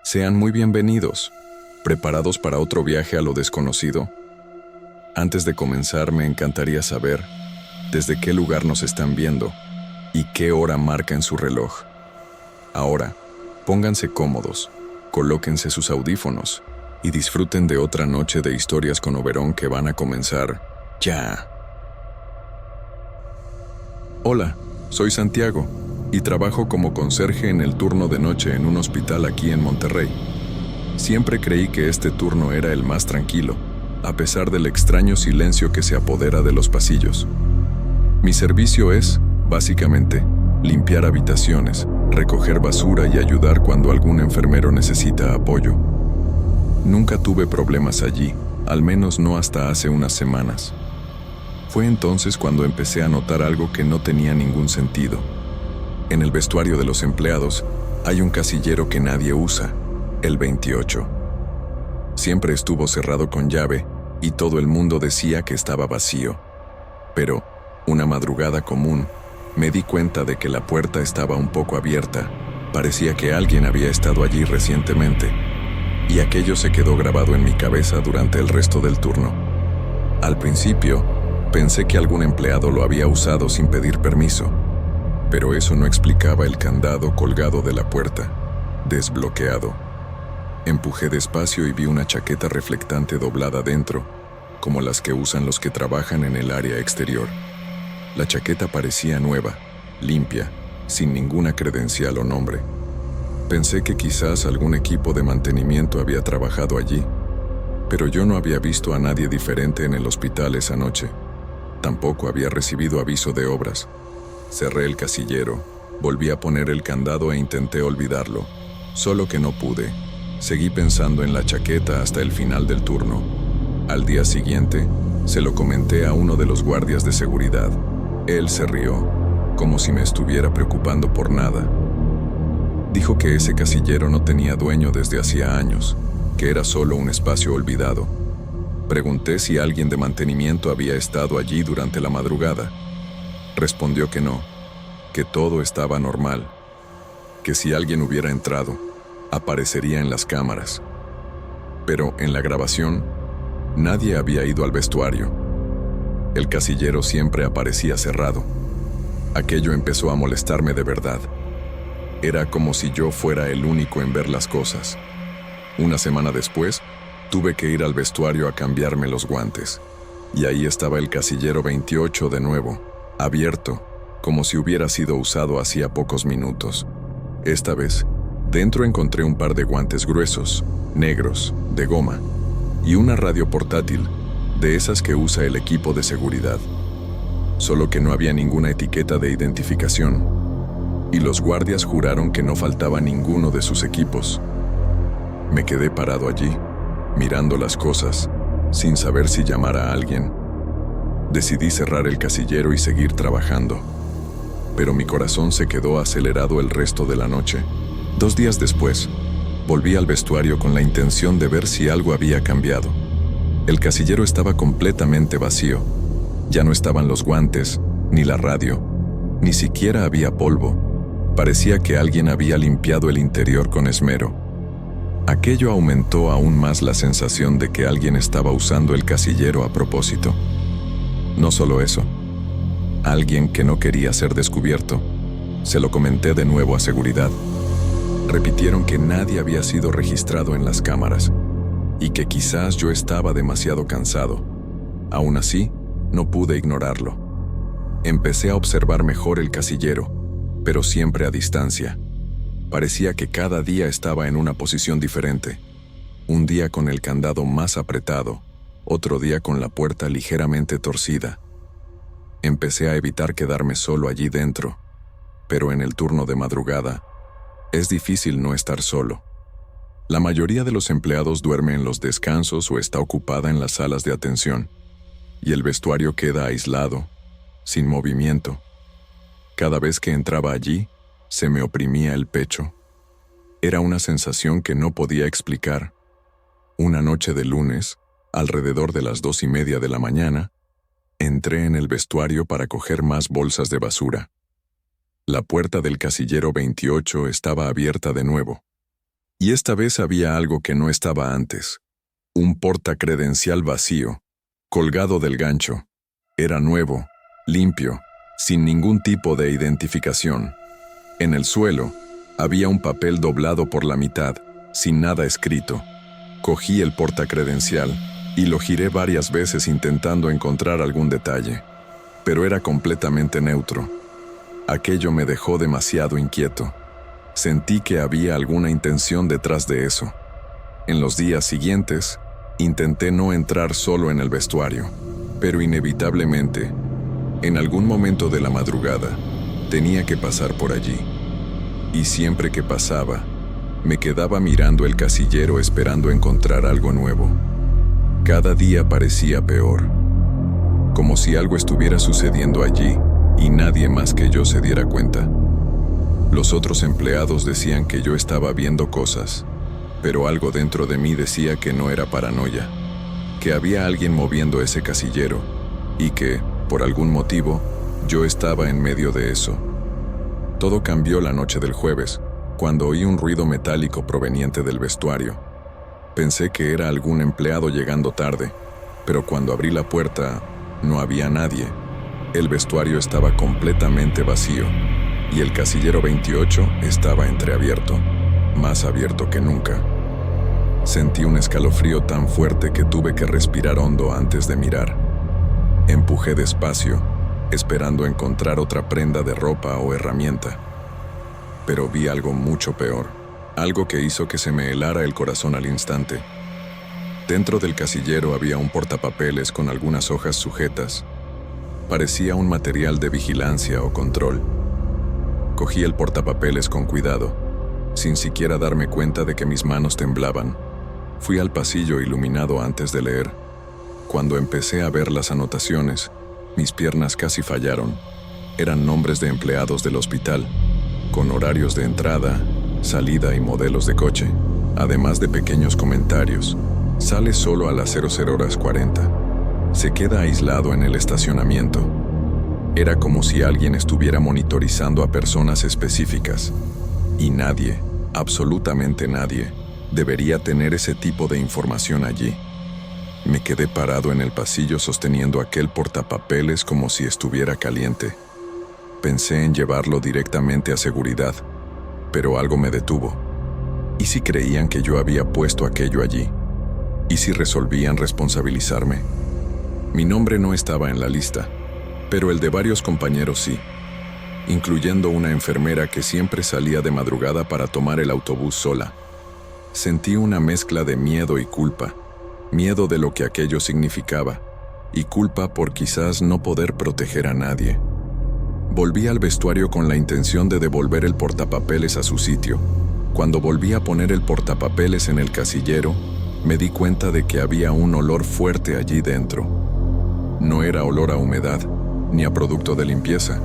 Sean muy bienvenidos. ¿Preparados para otro viaje a lo desconocido? Antes de comenzar, me encantaría saber desde qué lugar nos están viendo y qué hora marca en su reloj. Ahora, pónganse cómodos, colóquense sus audífonos y disfruten de otra noche de historias con Oberón que van a comenzar ya. Hola, soy Santiago y trabajo como conserje en el turno de noche en un hospital aquí en Monterrey. Siempre creí que este turno era el más tranquilo, a pesar del extraño silencio que se apodera de los pasillos. Mi servicio es, básicamente, limpiar habitaciones, recoger basura y ayudar cuando algún enfermero necesita apoyo. Nunca tuve problemas allí, al menos no hasta hace unas semanas. Fue entonces cuando empecé a notar algo que no tenía ningún sentido. En el vestuario de los empleados hay un casillero que nadie usa, el 28. Siempre estuvo cerrado con llave y todo el mundo decía que estaba vacío. Pero, una madrugada común, me di cuenta de que la puerta estaba un poco abierta. Parecía que alguien había estado allí recientemente, y aquello se quedó grabado en mi cabeza durante el resto del turno. Al principio, pensé que algún empleado lo había usado sin pedir permiso, pero eso no explicaba el candado colgado de la puerta, desbloqueado. Empujé despacio y vi una chaqueta reflectante doblada dentro, como las que usan los que trabajan en el área exterior. La chaqueta parecía nueva, limpia, sin ninguna credencial o nombre. Pensé que quizás algún equipo de mantenimiento había trabajado allí, pero yo no había visto a nadie diferente en el hospital esa noche. Tampoco había recibido aviso de obras. Cerré el casillero, volví a poner el candado e intenté olvidarlo, solo que no pude. Seguí pensando en la chaqueta hasta el final del turno. Al día siguiente, se lo comenté a uno de los guardias de seguridad. Él se rió, como si me estuviera preocupando por nada. Dijo que ese casillero no tenía dueño desde hacía años, que era solo un espacio olvidado. Pregunté si alguien de mantenimiento había estado allí durante la madrugada. Respondió que no, que todo estaba normal, que si alguien hubiera entrado, aparecería en las cámaras. Pero en la grabación, nadie había ido al vestuario. El casillero siempre aparecía cerrado. Aquello empezó a molestarme de verdad. Era como si yo fuera el único en ver las cosas. Una semana después, tuve que ir al vestuario a cambiarme los guantes. Y ahí estaba el casillero 28 de nuevo, abierto, como si hubiera sido usado hacía pocos minutos. Esta vez, dentro encontré un par de guantes gruesos, negros, de goma, y una radio portátil, de esas que usa el equipo de seguridad. Solo que no había ninguna etiqueta de identificación, y los guardias juraron que no faltaba ninguno de sus equipos. Me quedé parado allí, mirando las cosas, sin saber si llamar a alguien. Decidí cerrar el casillero y seguir trabajando, pero mi corazón se quedó acelerado el resto de la noche. 2 días después, volví al vestuario con la intención de ver si algo había cambiado. El casillero estaba completamente vacío. Ya no estaban los guantes, ni la radio, ni siquiera había polvo. Parecía que alguien había limpiado el interior con esmero. Aquello aumentó aún más la sensación de que alguien estaba usando el casillero a propósito. No solo eso, alguien que no quería ser descubierto. Se lo comenté de nuevo a seguridad. Repitieron que nadie había sido registrado en las cámaras y que quizás yo estaba demasiado cansado. Aún así, no pude ignorarlo. Empecé a observar mejor el casillero, pero siempre a distancia. Parecía que cada día estaba en una posición diferente. Un día con el candado más apretado, otro día con la puerta ligeramente torcida. Empecé a evitar quedarme solo allí dentro, pero en el turno de madrugada, es difícil no estar solo. La mayoría de los empleados duerme en los descansos o está ocupada en las salas de atención, y el vestuario queda aislado, sin movimiento. Cada vez que entraba allí, se me oprimía el pecho. Era una sensación que no podía explicar. Una noche de lunes, alrededor de las 2:30 de la mañana, entré en el vestuario para coger más bolsas de basura. La puerta del casillero 28 estaba abierta de nuevo. Y esta vez había algo que no estaba antes. Un portacredencial vacío, colgado del gancho. Era nuevo, limpio, sin ningún tipo de identificación. En el suelo había un papel doblado por la mitad, sin nada escrito. Cogí el portacredencial y lo giré varias veces intentando encontrar algún detalle, pero era completamente neutro. Aquello me dejó demasiado inquieto. Sentí que había alguna intención detrás de eso. En los días siguientes, intenté no entrar solo en el vestuario, pero inevitablemente, en algún momento de la madrugada, tenía que pasar por allí. Y siempre que pasaba, me quedaba mirando el casillero esperando encontrar algo nuevo. Cada día parecía peor, como si algo estuviera sucediendo allí y nadie más que yo se diera cuenta. Los otros empleados decían que yo estaba viendo cosas, pero algo dentro de mí decía que no era paranoia, que había alguien moviendo ese casillero y que, por algún motivo, yo estaba en medio de eso. Todo cambió la noche del jueves, cuando oí un ruido metálico proveniente del vestuario. Pensé que era algún empleado llegando tarde, pero cuando abrí la puerta, no había nadie. El vestuario estaba completamente vacío, y el casillero 28 estaba entreabierto, más abierto que nunca. Sentí un escalofrío tan fuerte que tuve que respirar hondo antes de mirar. Empujé despacio, esperando encontrar otra prenda de ropa o herramienta. Pero vi algo mucho peor, algo que hizo que se me helara el corazón al instante. Dentro del casillero había un portapapeles con algunas hojas sujetas. Parecía un material de vigilancia o control. Cogí el portapapeles con cuidado, sin siquiera darme cuenta de que mis manos temblaban. Fui al pasillo iluminado antes de leer. Cuando empecé a ver las anotaciones, mis piernas casi fallaron. Eran nombres de empleados del hospital, con horarios de entrada, salida y modelos de coche, además de pequeños comentarios. Sale solo a las 00:40. Se queda aislado en el estacionamiento. Era como si alguien estuviera monitorizando a personas específicas. Y nadie, absolutamente nadie, debería tener ese tipo de información allí. Me quedé parado en el pasillo sosteniendo aquel portapapeles como si estuviera caliente. Pensé en llevarlo directamente a seguridad, pero algo me detuvo. ¿Y si creían que yo había puesto aquello allí? ¿Y si resolvían responsabilizarme? Mi nombre no estaba en la lista, pero el de varios compañeros sí, incluyendo una enfermera que siempre salía de madrugada para tomar el autobús sola. Sentí una mezcla de miedo y culpa, miedo de lo que aquello significaba, y culpa por quizás no poder proteger a nadie. Volví al vestuario con la intención de devolver el portapapeles a su sitio. Cuando volví a poner el portapapeles en el casillero, me di cuenta de que había un olor fuerte allí dentro. No era olor a humedad, ni a producto de limpieza.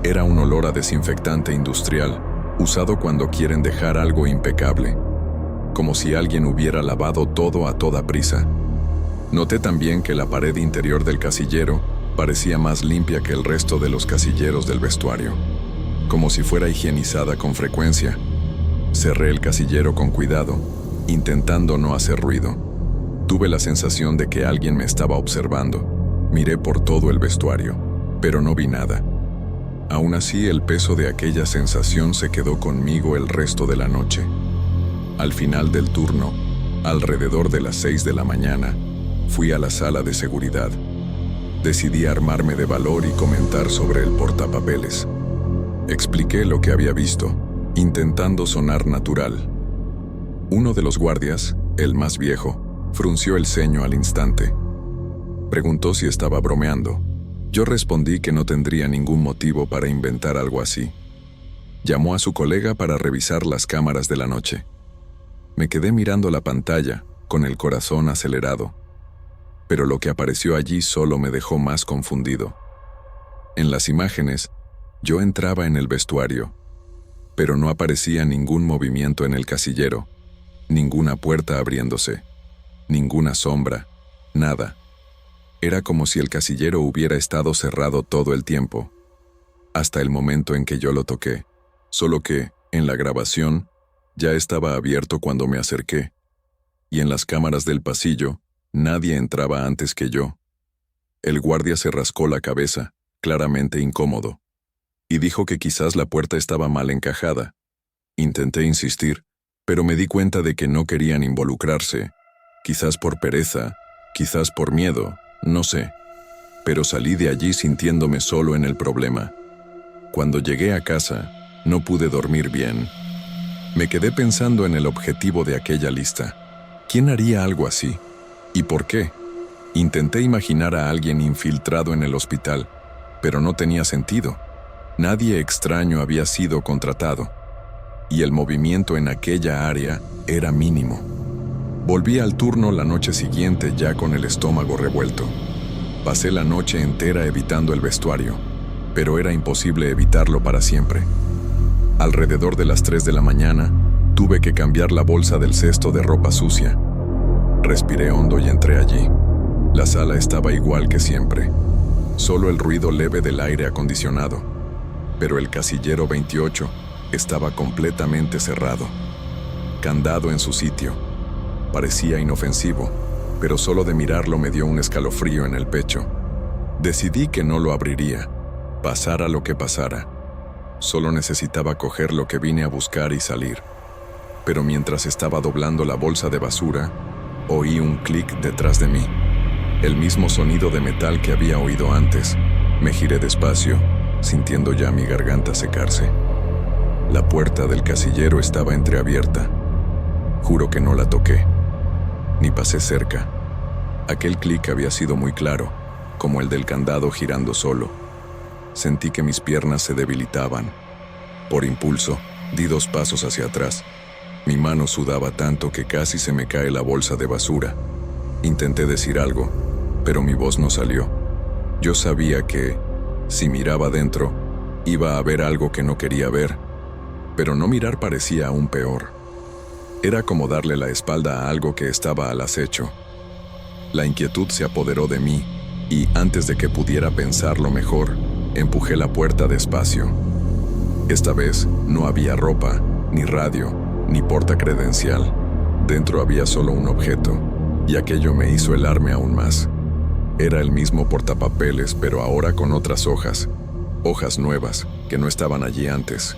Era un olor a desinfectante industrial, usado cuando quieren dejar algo impecable, como si alguien hubiera lavado todo a toda prisa. Noté también que la pared interior del casillero parecía más limpia que el resto de los casilleros del vestuario, como si fuera higienizada con frecuencia. Cerré el casillero con cuidado, intentando no hacer ruido. Tuve la sensación de que alguien me estaba observando. Miré por todo el vestuario, pero no vi nada. Aún así, el peso de aquella sensación se quedó conmigo el resto de la noche. Al final del turno, alrededor de las 6 de la mañana, fui a la sala de seguridad. Decidí armarme de valor y comentar sobre el portapapeles. Expliqué lo que había visto, intentando sonar natural. Uno de los guardias, el más viejo, frunció el ceño al instante. Preguntó si estaba bromeando. Yo respondí que no tendría ningún motivo para inventar algo así. Llamó a su colega para revisar las cámaras de la noche. Me quedé mirando la pantalla, con el corazón acelerado. Pero lo que apareció allí solo me dejó más confundido. En las imágenes, yo entraba en el vestuario, pero no aparecía ningún movimiento en el casillero, ninguna puerta abriéndose, ninguna sombra, nada. Era como si el casillero hubiera estado cerrado todo el tiempo, hasta el momento en que yo lo toqué, solo que, en la grabación, Ya estaba abierto cuando me acerqué, y en las cámaras del pasillo, nadie entraba antes que yo. El guardia se rascó la cabeza, claramente incómodo, y dijo que quizás la puerta estaba mal encajada. Intenté insistir, pero me di cuenta de que no querían involucrarse, quizás por pereza, quizás por miedo, no sé. Pero salí de allí sintiéndome solo en el problema. Cuando llegué a casa, no pude dormir bien. Me quedé pensando en el objetivo de aquella lista. ¿Quién haría algo así? ¿Y por qué? Intenté imaginar a alguien infiltrado en el hospital, pero no tenía sentido. Nadie extraño había sido contratado, y el movimiento en aquella área era mínimo. Volví al turno la noche siguiente ya con el estómago revuelto. Pasé la noche entera evitando el vestuario, pero era imposible evitarlo para siempre. Alrededor de las 3 de la mañana, tuve que cambiar la bolsa del cesto de ropa sucia. Respiré hondo y entré allí. La sala estaba igual que siempre, solo el ruido leve del aire acondicionado, pero el casillero 28 estaba completamente cerrado, candado en su sitio. Parecía inofensivo, pero solo de mirarlo me dio un escalofrío en el pecho. Decidí que no lo abriría, pasara lo que pasara. Solo necesitaba coger lo que vine a buscar y salir. Pero mientras estaba doblando la bolsa de basura, oí un clic detrás de mí. El mismo sonido de metal que había oído antes. Me giré despacio, sintiendo ya mi garganta secarse. La puerta del casillero estaba entreabierta. Juro que no la toqué, ni pasé cerca. Aquel clic había sido muy claro, como el del candado girando solo. Sentí que mis piernas se debilitaban. Por impulso, di 2 pasos hacia atrás. Mi mano sudaba tanto que casi se me cae la bolsa de basura. Intenté decir algo, pero mi voz no salió. Yo sabía que, si miraba dentro, iba a ver algo que no quería ver, pero no mirar parecía aún peor. Era como darle la espalda a algo que estaba al acecho. La inquietud se apoderó de mí, y antes de que pudiera pensarlo mejor, empujé la puerta despacio. Esta vez no había ropa, ni radio, ni portacredencial. Dentro había solo un objeto, y aquello me hizo helarme aún más. Era el mismo portapapeles, pero ahora con otras hojas nuevas, que no estaban allí antes.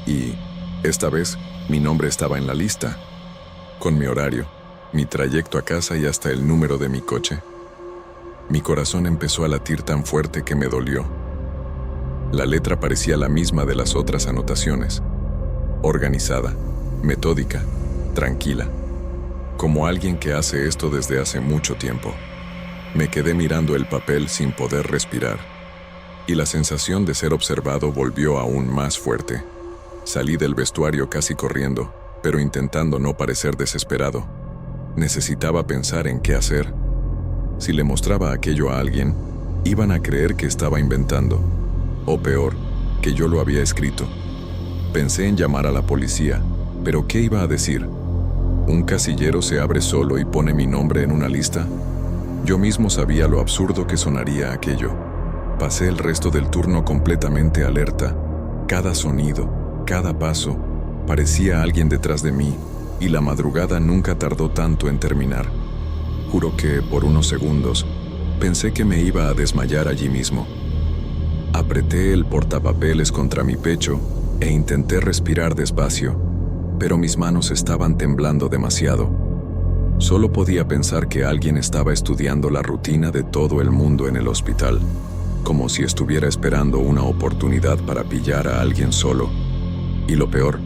Y, esta vez, mi nombre estaba en la lista, con mi horario, mi trayecto a casa y hasta el número de mi coche. Mi corazón empezó a latir tan fuerte que me dolió. La letra parecía la misma de las otras anotaciones, organizada, metódica, tranquila, como alguien que hace esto desde hace mucho tiempo. Me quedé mirando el papel sin poder respirar, y la sensación de ser observado volvió aún más fuerte. Salí del vestuario casi corriendo, pero intentando no parecer desesperado. Necesitaba pensar en qué hacer. Si le mostraba aquello a alguien, iban a creer que estaba inventando, o peor, que yo lo había escrito. Pensé en llamar a la policía, pero ¿qué iba a decir? ¿Un casillero se abre solo y pone mi nombre en una lista? Yo mismo sabía lo absurdo que sonaría aquello. Pasé el resto del turno completamente alerta. Cada sonido, cada paso, parecía alguien detrás de mí, y la madrugada nunca tardó tanto en terminar. Juro que, por unos segundos, pensé que me iba a desmayar allí mismo. Apreté el portapapeles contra mi pecho e intenté respirar despacio, pero mis manos estaban temblando demasiado. Solo podía pensar que alguien estaba estudiando la rutina de todo el mundo en el hospital, como si estuviera esperando una oportunidad para pillar a alguien solo. Y lo peor,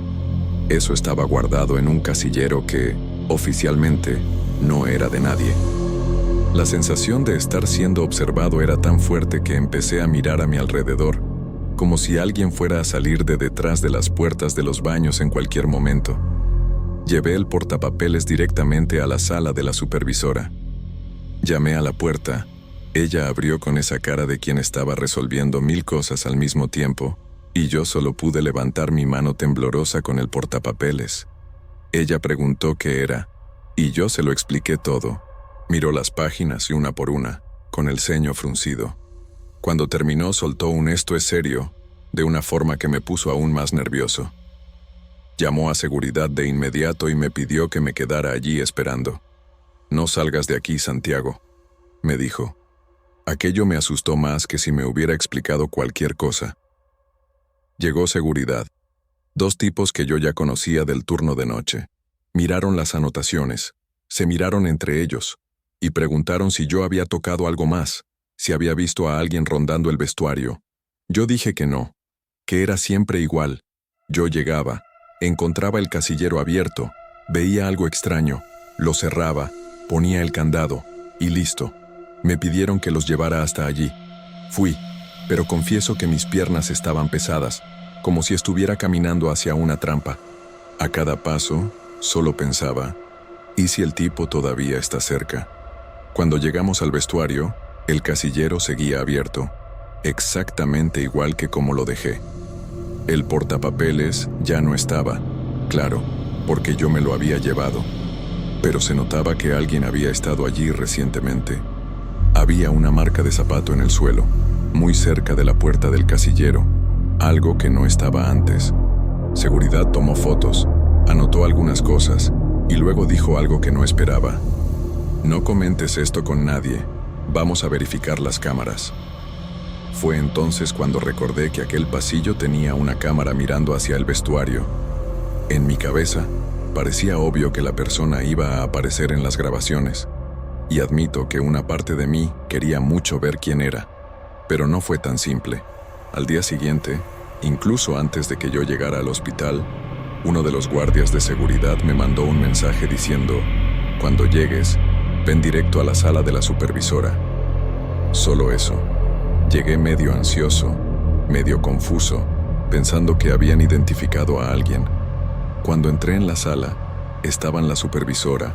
eso estaba guardado en un casillero que, oficialmente, no era de nadie. La sensación de estar siendo observado era tan fuerte que empecé a mirar a mi alrededor, como si alguien fuera a salir de detrás de las puertas de los baños en cualquier momento. Llevé el portapapeles directamente a la sala de la supervisora. Llamé a la puerta. Ella abrió con esa cara de quien estaba resolviendo 1000 cosas al mismo tiempo, y yo solo pude levantar mi mano temblorosa con el portapapeles. Ella preguntó qué era, y yo se lo expliqué todo. Miró las páginas y una por una, con el ceño fruncido. Cuando terminó, soltó un "esto es serio", de una forma que me puso aún más nervioso. Llamó a seguridad de inmediato y me pidió que me quedara allí esperando. «No salgas de aquí, Santiago», me dijo. Aquello me asustó más que si me hubiera explicado cualquier cosa. Llegó seguridad. 2 tipos que yo ya conocía del turno de noche. Miraron las anotaciones, se miraron entre ellos, y preguntaron si yo había tocado algo más, si había visto a alguien rondando el vestuario. Yo dije que no, que era siempre igual. Yo llegaba, encontraba el casillero abierto, veía algo extraño, lo cerraba, ponía el candado, y listo. Me pidieron que los llevara hasta allí. Fui, pero confieso que mis piernas estaban pesadas, como si estuviera caminando hacia una trampa. A cada paso, solo pensaba, ¿y si el tipo todavía está cerca? Cuando llegamos al vestuario, el casillero seguía abierto, exactamente igual que como lo dejé. El portapapeles ya no estaba, claro, porque yo me lo había llevado, pero se notaba que alguien había estado allí recientemente. Había una marca de zapato en el suelo, muy cerca de la puerta del casillero, algo que no estaba antes. Seguridad tomó fotos, anotó algunas cosas y luego dijo algo que no esperaba. «No comentes esto con nadie, vamos a verificar las cámaras». Fue entonces cuando recordé que aquel pasillo tenía una cámara mirando hacia el vestuario. En mi cabeza, parecía obvio que la persona iba a aparecer en las grabaciones, y admito que una parte de mí quería mucho ver quién era, pero no fue tan simple. Al día siguiente, incluso antes de que yo llegara al hospital, uno de los guardias de seguridad me mandó un mensaje diciendo: «Cuando llegues, ven directo a la sala de la supervisora». Solo eso. Llegué medio ansioso, medio confuso, pensando que habían identificado a alguien. Cuando entré en la sala, estaban la supervisora,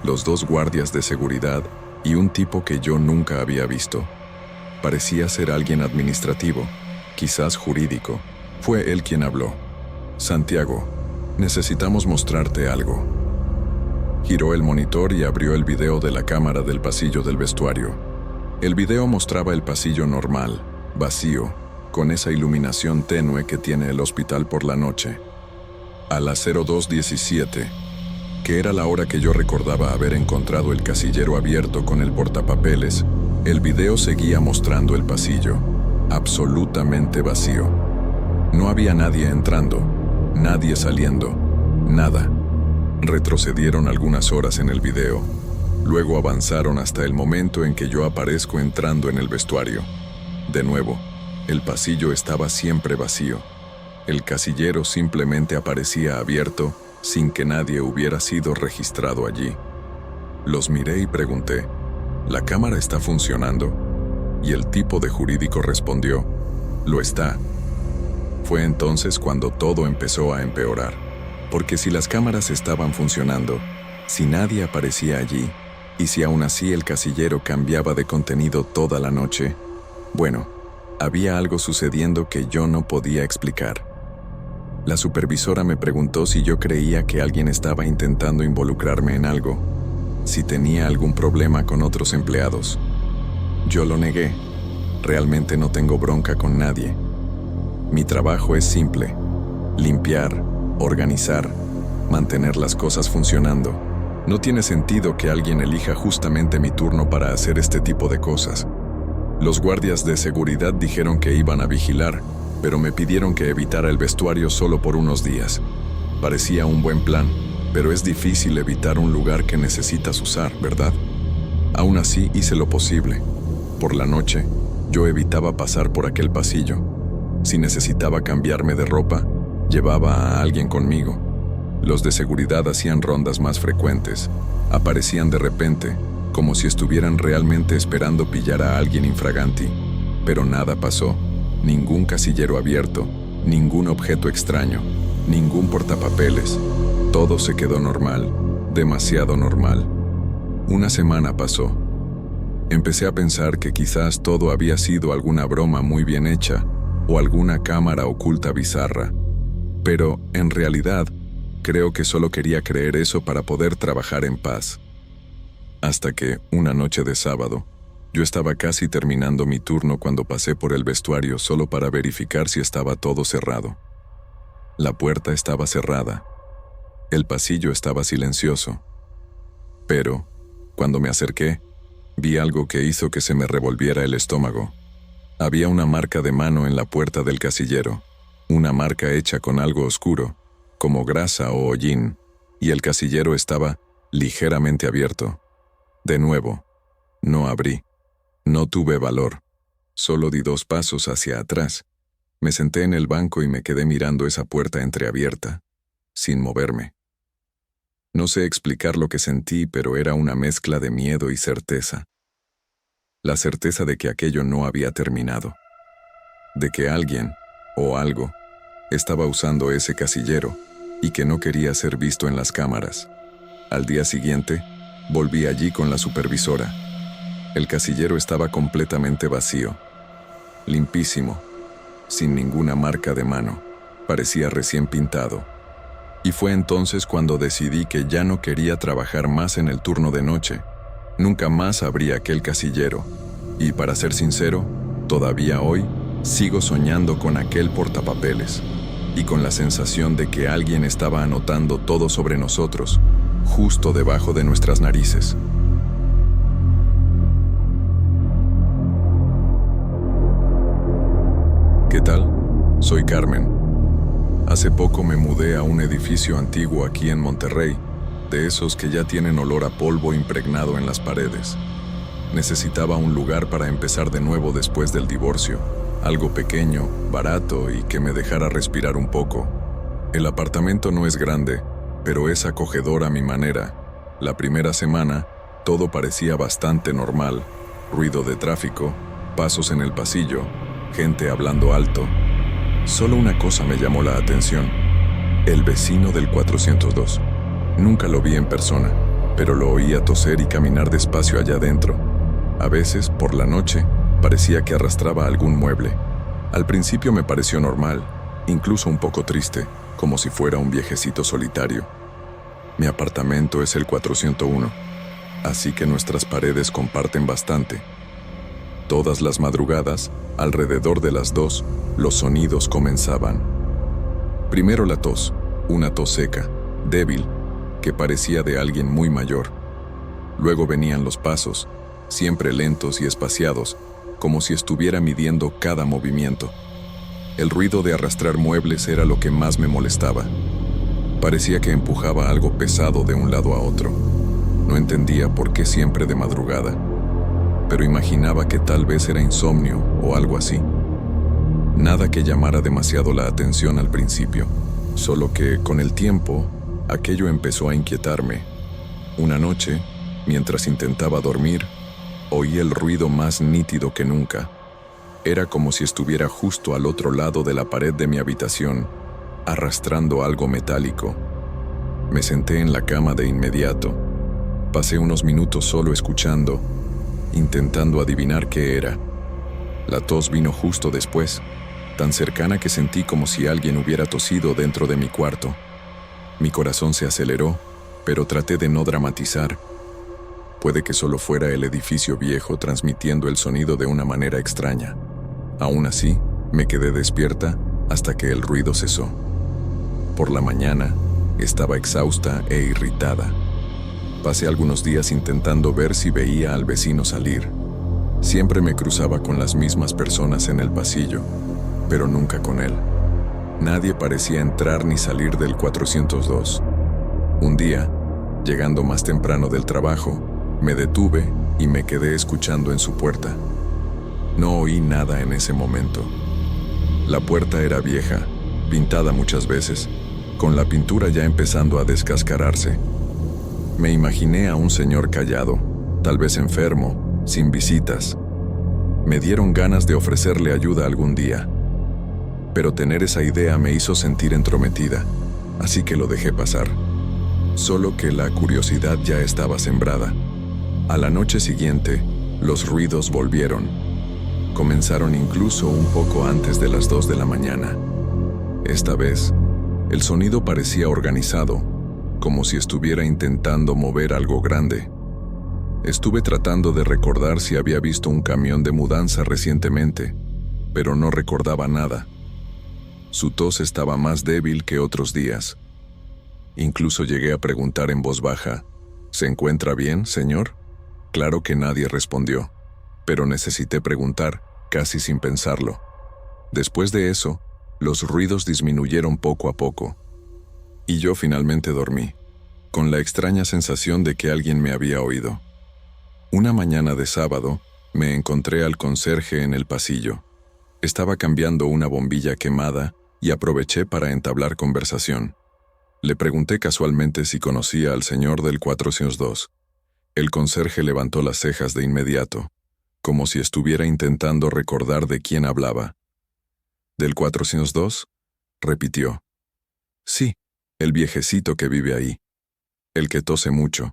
los 2 guardias de seguridad y un tipo que yo nunca había visto. Parecía ser alguien administrativo, quizás jurídico. Fue él quien habló. «Santiago, necesitamos mostrarte algo». Giró el monitor y abrió el video de la cámara del pasillo del vestuario. El video mostraba el pasillo normal, vacío, con esa iluminación tenue que tiene el hospital por la noche. A las 02:17, que era la hora que yo recordaba haber encontrado el casillero abierto con el portapapeles, el video seguía mostrando el pasillo, absolutamente vacío. No había nadie entrando, nadie saliendo, nada. Retrocedieron algunas horas en el video. Luego avanzaron hasta el momento en que yo aparezco entrando en el vestuario. De nuevo, el pasillo estaba siempre vacío. El casillero simplemente aparecía abierto sin que nadie hubiera sido registrado allí. Los miré y pregunté: «¿La cámara está funcionando?» Y el tipo de jurídico respondió: «Lo está». Fue entonces cuando todo empezó a empeorar, porque si las cámaras estaban funcionando, si nadie aparecía allí, y si aún así el casillero cambiaba de contenido toda la noche, bueno, había algo sucediendo que yo no podía explicar. La supervisora me preguntó si yo creía que alguien estaba intentando involucrarme en algo, si tenía algún problema con otros empleados. Yo lo negué. Realmente no tengo bronca con nadie. Mi trabajo es simple: limpiar, organizar, mantener las cosas funcionando. No tiene sentido que alguien elija justamente mi turno para hacer este tipo de cosas. Los guardias de seguridad dijeron que iban a vigilar, pero me pidieron que evitara el vestuario solo por unos días. Parecía un buen plan, pero es difícil evitar un lugar que necesitas usar, ¿verdad? Aún así hice lo posible. Por la noche, yo evitaba pasar por aquel pasillo. Si necesitaba cambiarme de ropa, llevaba a alguien conmigo. Los de seguridad hacían rondas más frecuentes. Aparecían de repente, como si estuvieran realmente esperando pillar a alguien infraganti. Pero nada pasó. Ningún casillero abierto, ningún objeto extraño, ningún portapapeles. Todo se quedó normal, demasiado normal. Una semana pasó. Empecé a pensar que quizás todo había sido alguna broma muy bien hecha o alguna cámara oculta bizarra. Pero, en realidad, creo que solo quería creer eso para poder trabajar en paz. Hasta que, una noche de sábado, yo estaba casi terminando mi turno cuando pasé por el vestuario solo para verificar si estaba todo cerrado. La puerta estaba cerrada. El pasillo estaba silencioso. Pero, cuando me acerqué, vi algo que hizo que se me revolviera el estómago. Había una marca de mano en la puerta del casillero, una marca hecha con algo oscuro, como grasa o hollín, y el casillero estaba ligeramente abierto. De nuevo, no abrí. No tuve valor. Solo di 2 pasos hacia atrás. Me senté en el banco y me quedé mirando esa puerta entreabierta, sin moverme. No sé explicar lo que sentí, pero era una mezcla de miedo y certeza. La certeza de que aquello no había terminado. De que alguien, o algo, estaba usando ese casillero y que no quería ser visto en las cámaras. Al día siguiente, volví allí con la supervisora. El casillero estaba completamente vacío, limpísimo, sin ninguna marca de mano. Parecía recién pintado. Y fue entonces cuando decidí que ya no quería trabajar más en el turno de noche. Nunca más abrí aquel casillero. Y para ser sincero, todavía hoy sigo soñando con aquel portapapeles y con la sensación de que alguien estaba anotando todo sobre nosotros, justo debajo de nuestras narices. ¿Qué tal? Soy Carmen. Hace poco me mudé a un edificio antiguo aquí en Monterrey, de esos que ya tienen olor a polvo impregnado en las paredes. Necesitaba un lugar para empezar de nuevo después del divorcio, algo pequeño, barato y que me dejara respirar un poco. El apartamento no es grande, pero es acogedor a mi manera. La primera semana, todo parecía bastante normal. Ruido de tráfico, pasos en el pasillo, gente hablando alto. Solo una cosa me llamó la atención: el vecino del 402. Nunca lo vi en persona, pero lo oía toser y caminar despacio allá adentro. A veces, por la noche, parecía que arrastraba algún mueble. Al principio me pareció normal, incluso un poco triste, como si fuera un viejecito solitario. Mi apartamento es el 401, así que nuestras paredes comparten bastante. Todas las madrugadas, alrededor de las 2, los sonidos comenzaban. Primero la tos, una tos seca, débil, que parecía de alguien muy mayor. Luego venían los pasos, siempre lentos y espaciados, como si estuviera midiendo cada movimiento. El ruido de arrastrar muebles era lo que más me molestaba. Parecía que empujaba algo pesado de un lado a otro. No entendía por qué siempre de madrugada, pero imaginaba que tal vez era insomnio o algo así. Nada que llamara demasiado la atención al principio, solo que, con el tiempo, aquello empezó a inquietarme. Una noche, mientras intentaba dormir, oí el ruido más nítido que nunca. Era como si estuviera justo al otro lado de la pared de mi habitación, arrastrando algo metálico. Me senté en la cama de inmediato. Pasé unos minutos solo escuchando, intentando adivinar qué era. La tos vino justo después, tan cercana que sentí como si alguien hubiera tosido dentro de mi cuarto. Mi corazón se aceleró, pero traté de no dramatizar. Puede que solo fuera el edificio viejo transmitiendo el sonido de una manera extraña. Aún así, me quedé despierta hasta que el ruido cesó. Por la mañana, estaba exhausta e irritada. Pasé algunos días intentando ver si veía al vecino salir. Siempre me cruzaba con las mismas personas en el pasillo, pero nunca con él. Nadie parecía entrar ni salir del 402. Un día, llegando más temprano del trabajo, me detuve y me quedé escuchando en su puerta. No oí nada en ese momento. La puerta era vieja, pintada muchas veces, con la pintura ya empezando a descascararse. Me imaginé a un señor callado, tal vez enfermo, sin visitas. Me dieron ganas de ofrecerle ayuda algún día, pero tener esa idea me hizo sentir entrometida, así que lo dejé pasar. Solo que la curiosidad ya estaba sembrada. A la noche siguiente, los ruidos volvieron. Comenzaron incluso un poco antes de las 2 de la mañana. Esta vez, el sonido parecía organizado, como si estuviera intentando mover algo grande. Estuve tratando de recordar si había visto un camión de mudanza recientemente, pero no recordaba nada. Su tos estaba más débil que otros días. Incluso llegué a preguntar en voz baja, ¿se encuentra bien, señor? Claro que nadie respondió, pero necesité preguntar, casi sin pensarlo. Después de eso, los ruidos disminuyeron poco a poco, y yo finalmente dormí, con la extraña sensación de que alguien me había oído. Una mañana de sábado, me encontré al conserje en el pasillo. Estaba cambiando una bombilla quemada y aproveché para entablar conversación. Le pregunté casualmente si conocía al señor del 402. El conserje levantó las cejas de inmediato, como si estuviera intentando recordar de quién hablaba. ¿Del 402? Repitió. Sí, el viejecito que vive ahí. El que tose mucho.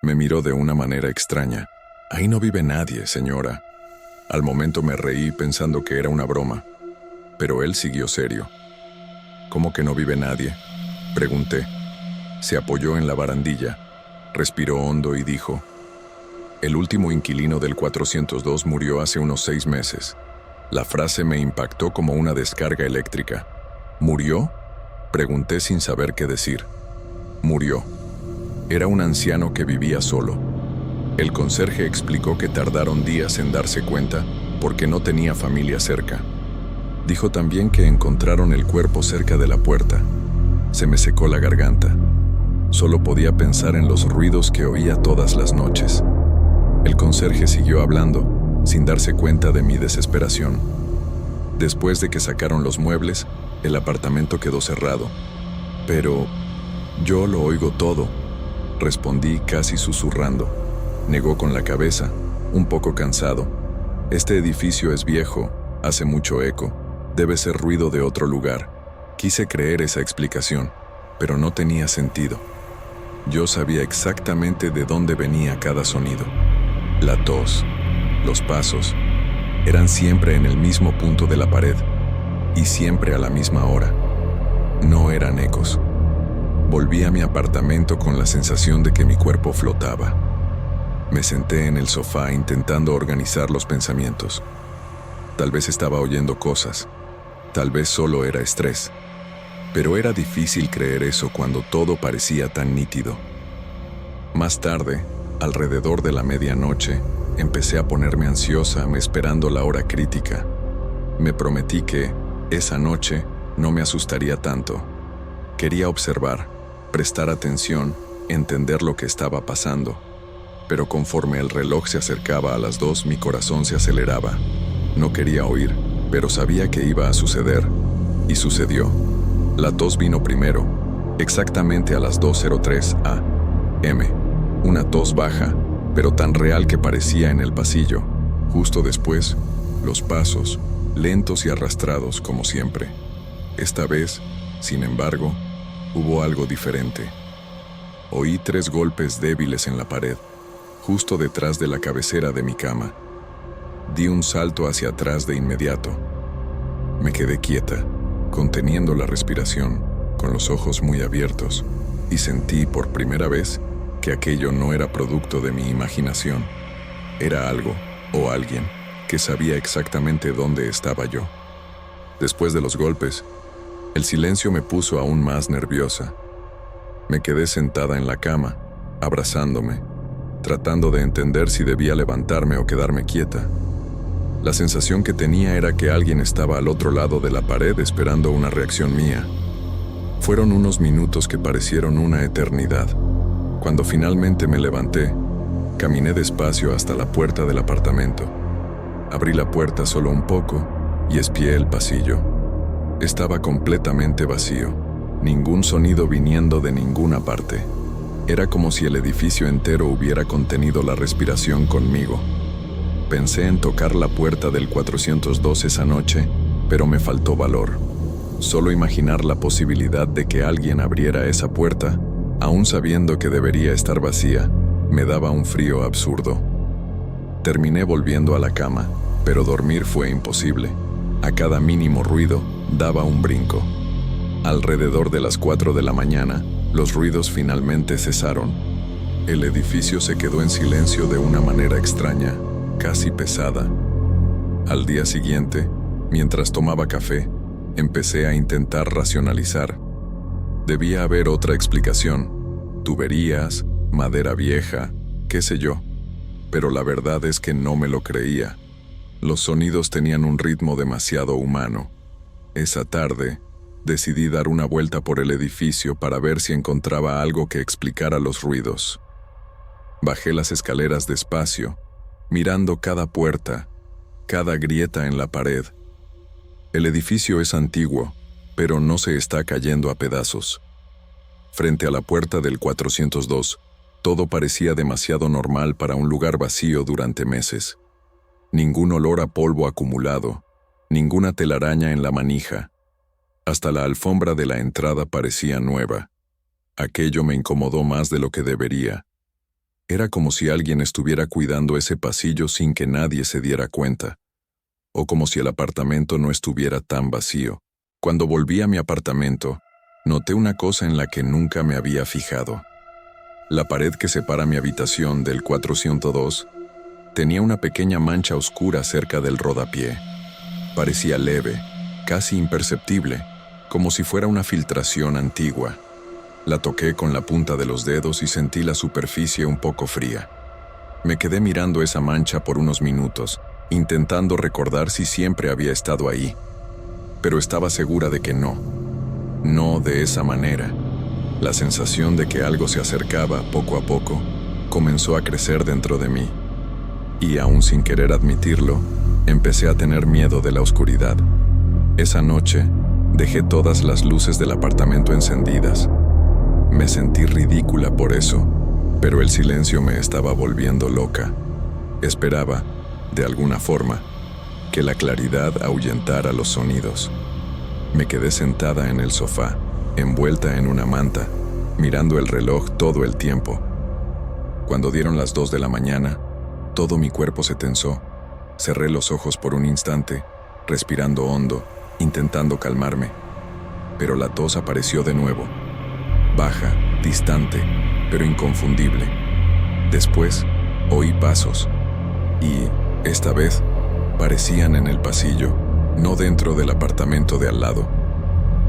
Me miró de una manera extraña. Ahí no vive nadie, señora. Al momento me reí pensando que era una broma, pero él siguió serio. ¿Cómo que no vive nadie?, pregunté. Se apoyó en la barandilla, respiró hondo y dijo, el último inquilino del 402 murió hace unos 6 meses. La frase me impactó como una descarga eléctrica. ¿Murió?, pregunté sin saber qué decir. Murió. Era un anciano que vivía solo. El conserje explicó que tardaron días en darse cuenta porque no tenía familia cerca. Dijo también que encontraron el cuerpo cerca de la puerta. Se me secó la garganta. Solo podía pensar en los ruidos que oía todas las noches. El conserje siguió hablando, sin darse cuenta de mi desesperación. Después de que sacaron los muebles, el apartamento quedó cerrado. Pero yo lo oigo todo, respondí casi susurrando. Negó con la cabeza, un poco cansado. Este edificio es viejo, hace mucho eco. Debe ser ruido de otro lugar. Quise creer esa explicación, pero no tenía sentido. Yo sabía exactamente de dónde venía cada sonido. La tos, los pasos, eran siempre en el mismo punto de la pared, y siempre a la misma hora. No eran ecos. Volví a mi apartamento con la sensación de que mi cuerpo flotaba. Me senté en el sofá intentando organizar los pensamientos. Tal vez estaba oyendo cosas, tal vez solo era estrés, pero era difícil creer eso cuando todo parecía tan nítido. Más tarde, alrededor de la medianoche, empecé a ponerme ansiosa esperando la hora crítica. Me prometí que, esa noche, no me asustaría tanto. Quería observar, prestar atención, entender lo que estaba pasando. Pero conforme el reloj se acercaba a las 2, mi corazón se aceleraba. No quería oír, pero sabía que iba a suceder. Y sucedió. La tos vino primero, exactamente a las 2:03 a.m. Una tos baja, pero tan real que parecía en el pasillo. Justo después, los pasos, lentos y arrastrados como siempre. Esta vez, sin embargo, hubo algo diferente. Oí 3 golpes débiles en la pared, justo detrás de la cabecera de mi cama. Di un salto hacia atrás de inmediato. Me quedé quieta, conteniendo la respiración, con los ojos muy abiertos, y sentí por primera vez que aquello no era producto de mi imaginación. Era algo, o alguien, que sabía exactamente dónde estaba yo. Después de los golpes, el silencio me puso aún más nerviosa. Me quedé sentada en la cama, abrazándome, tratando de entender si debía levantarme o quedarme quieta. La sensación que tenía era que alguien estaba al otro lado de la pared esperando una reacción mía. Fueron unos minutos que parecieron una eternidad. Cuando finalmente me levanté, caminé despacio hasta la puerta del apartamento. Abrí la puerta solo un poco y espié el pasillo. Estaba completamente vacío, ningún sonido viniendo de ninguna parte. Era como si el edificio entero hubiera contenido la respiración conmigo. Pensé en tocar la puerta del 402 esa noche, pero me faltó valor. Solo imaginar la posibilidad de que alguien abriera esa puerta, aún sabiendo que debería estar vacía, me daba un frío absurdo. Terminé volviendo a la cama, pero dormir fue imposible. A cada mínimo ruido, daba un brinco. Alrededor de las 4 de la mañana, los ruidos finalmente cesaron. El edificio se quedó en silencio de una manera extraña, casi pesada. Al día siguiente, mientras tomaba café, Empecé a intentar racionalizar. Debía haber otra explicación. Tuberías, madera vieja, qué sé yo. Pero la verdad es que no me lo creía. Los sonidos tenían un ritmo demasiado humano. Esa tarde, decidí dar una vuelta por el edificio para ver si encontraba algo que explicara los ruidos. Bajé las escaleras despacio, mirando cada puerta, cada grieta en la pared. El edificio es antiguo, pero no se está cayendo a pedazos. Frente a la puerta del 402, todo parecía demasiado normal para un lugar vacío durante meses. Ningún olor a polvo acumulado, ninguna telaraña en la manija. Hasta la alfombra de la entrada parecía nueva. Aquello me incomodó más de lo que debería. Era como si alguien estuviera cuidando ese pasillo sin que nadie se diera cuenta. O como si el apartamento no estuviera tan vacío. Cuando volví a mi apartamento, noté una cosa en la que nunca me había fijado. La pared que separa mi habitación del 402 tenía una pequeña mancha oscura cerca del rodapié. Parecía leve, casi imperceptible, como si fuera una filtración antigua. La toqué con la punta de los dedos y sentí la superficie un poco fría. Me quedé mirando esa mancha por unos minutos, intentando recordar si siempre había estado ahí. Pero estaba segura de que no. No de esa manera. La sensación de que algo se acercaba poco a poco comenzó a crecer dentro de mí. Y aún sin querer admitirlo, empecé a tener miedo de la oscuridad. Esa noche, dejé todas las luces del apartamento encendidas. Me sentí ridícula por eso, pero el silencio me estaba volviendo loca. Esperaba, de alguna forma, que la claridad ahuyentara los sonidos. Me quedé sentada en el sofá, envuelta en una manta, mirando el reloj todo el tiempo. Cuando dieron las 2 de la mañana, todo mi cuerpo se tensó. Cerré los ojos por un instante, respirando hondo, intentando calmarme. Pero la tos apareció de nuevo. Baja, distante, pero inconfundible. Después, oí pasos. Y, esta vez, parecían en el pasillo, no dentro del apartamento de al lado.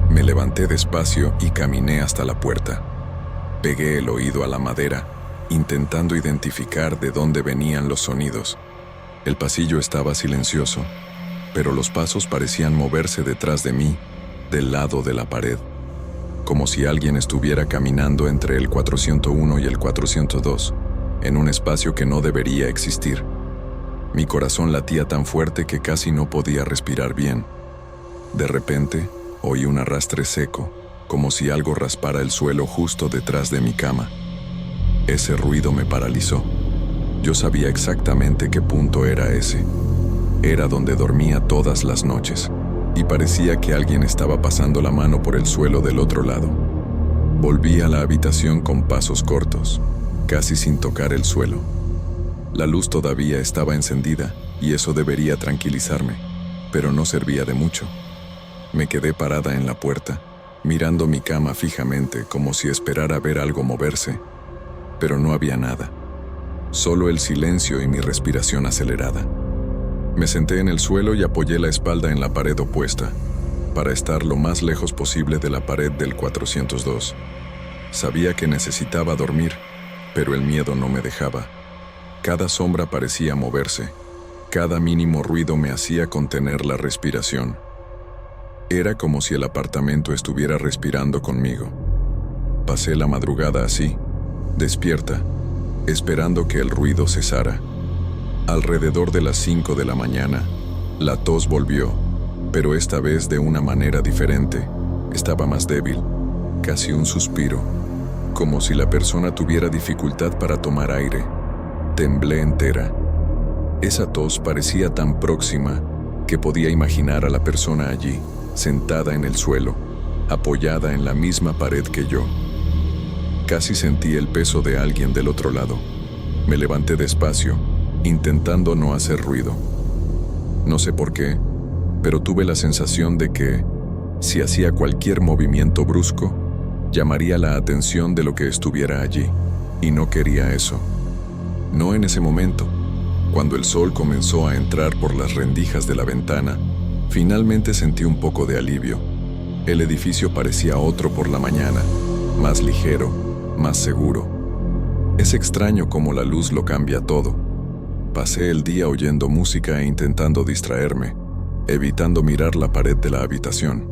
Me levanté despacio y caminé hasta la puerta. Pegué el oído a la madera, intentando identificar de dónde venían los sonidos. El pasillo estaba silencioso, pero los pasos parecían moverse detrás de mí, del lado de la pared, como si alguien estuviera caminando entre el 401 y el 402, en un espacio que no debería existir. Mi corazón latía tan fuerte que casi no podía respirar bien. De repente, oí un arrastre seco, como si algo raspara el suelo justo detrás de mi cama. Ese ruido me paralizó. Yo sabía exactamente qué punto era ese. Era donde dormía todas las noches, y parecía que alguien estaba pasando la mano por el suelo del otro lado. Volví a la habitación con pasos cortos, casi sin tocar el suelo. La luz todavía estaba encendida, y eso debería tranquilizarme, pero no servía de mucho. Me quedé parada en la puerta, mirando mi cama fijamente como si esperara ver algo moverse, pero no había nada. Solo el silencio y mi respiración acelerada. Me senté en el suelo y apoyé la espalda en la pared opuesta, para estar lo más lejos posible de la pared del 402. Sabía que necesitaba dormir, pero el miedo no me dejaba. Cada sombra parecía moverse, cada mínimo ruido me hacía contener la respiración. Era como si el apartamento estuviera respirando conmigo. Pasé la madrugada así, despierta, esperando que el ruido cesara. Alrededor de las 5 de la mañana, la tos volvió, pero esta vez de una manera diferente. Estaba más débil, casi un suspiro, como si la persona tuviera dificultad para tomar aire. Temblé entera. Esa tos parecía tan próxima que podía imaginar a la persona allí, sentada en el suelo, apoyada en la misma pared que yo. Casi sentí el peso de alguien del otro lado. Me levanté despacio, intentando no hacer ruido. No sé por qué, pero tuve la sensación de que, si hacía cualquier movimiento brusco, llamaría la atención de lo que estuviera allí, y no quería eso. No en ese momento. Cuando el sol comenzó a entrar por las rendijas de la ventana, Finalmente sentí un poco de alivio. El edificio parecía otro por la mañana, más ligero, más seguro. Es extraño cómo la luz lo cambia todo. Pasé el día oyendo música e intentando distraerme, evitando mirar la pared de la habitación.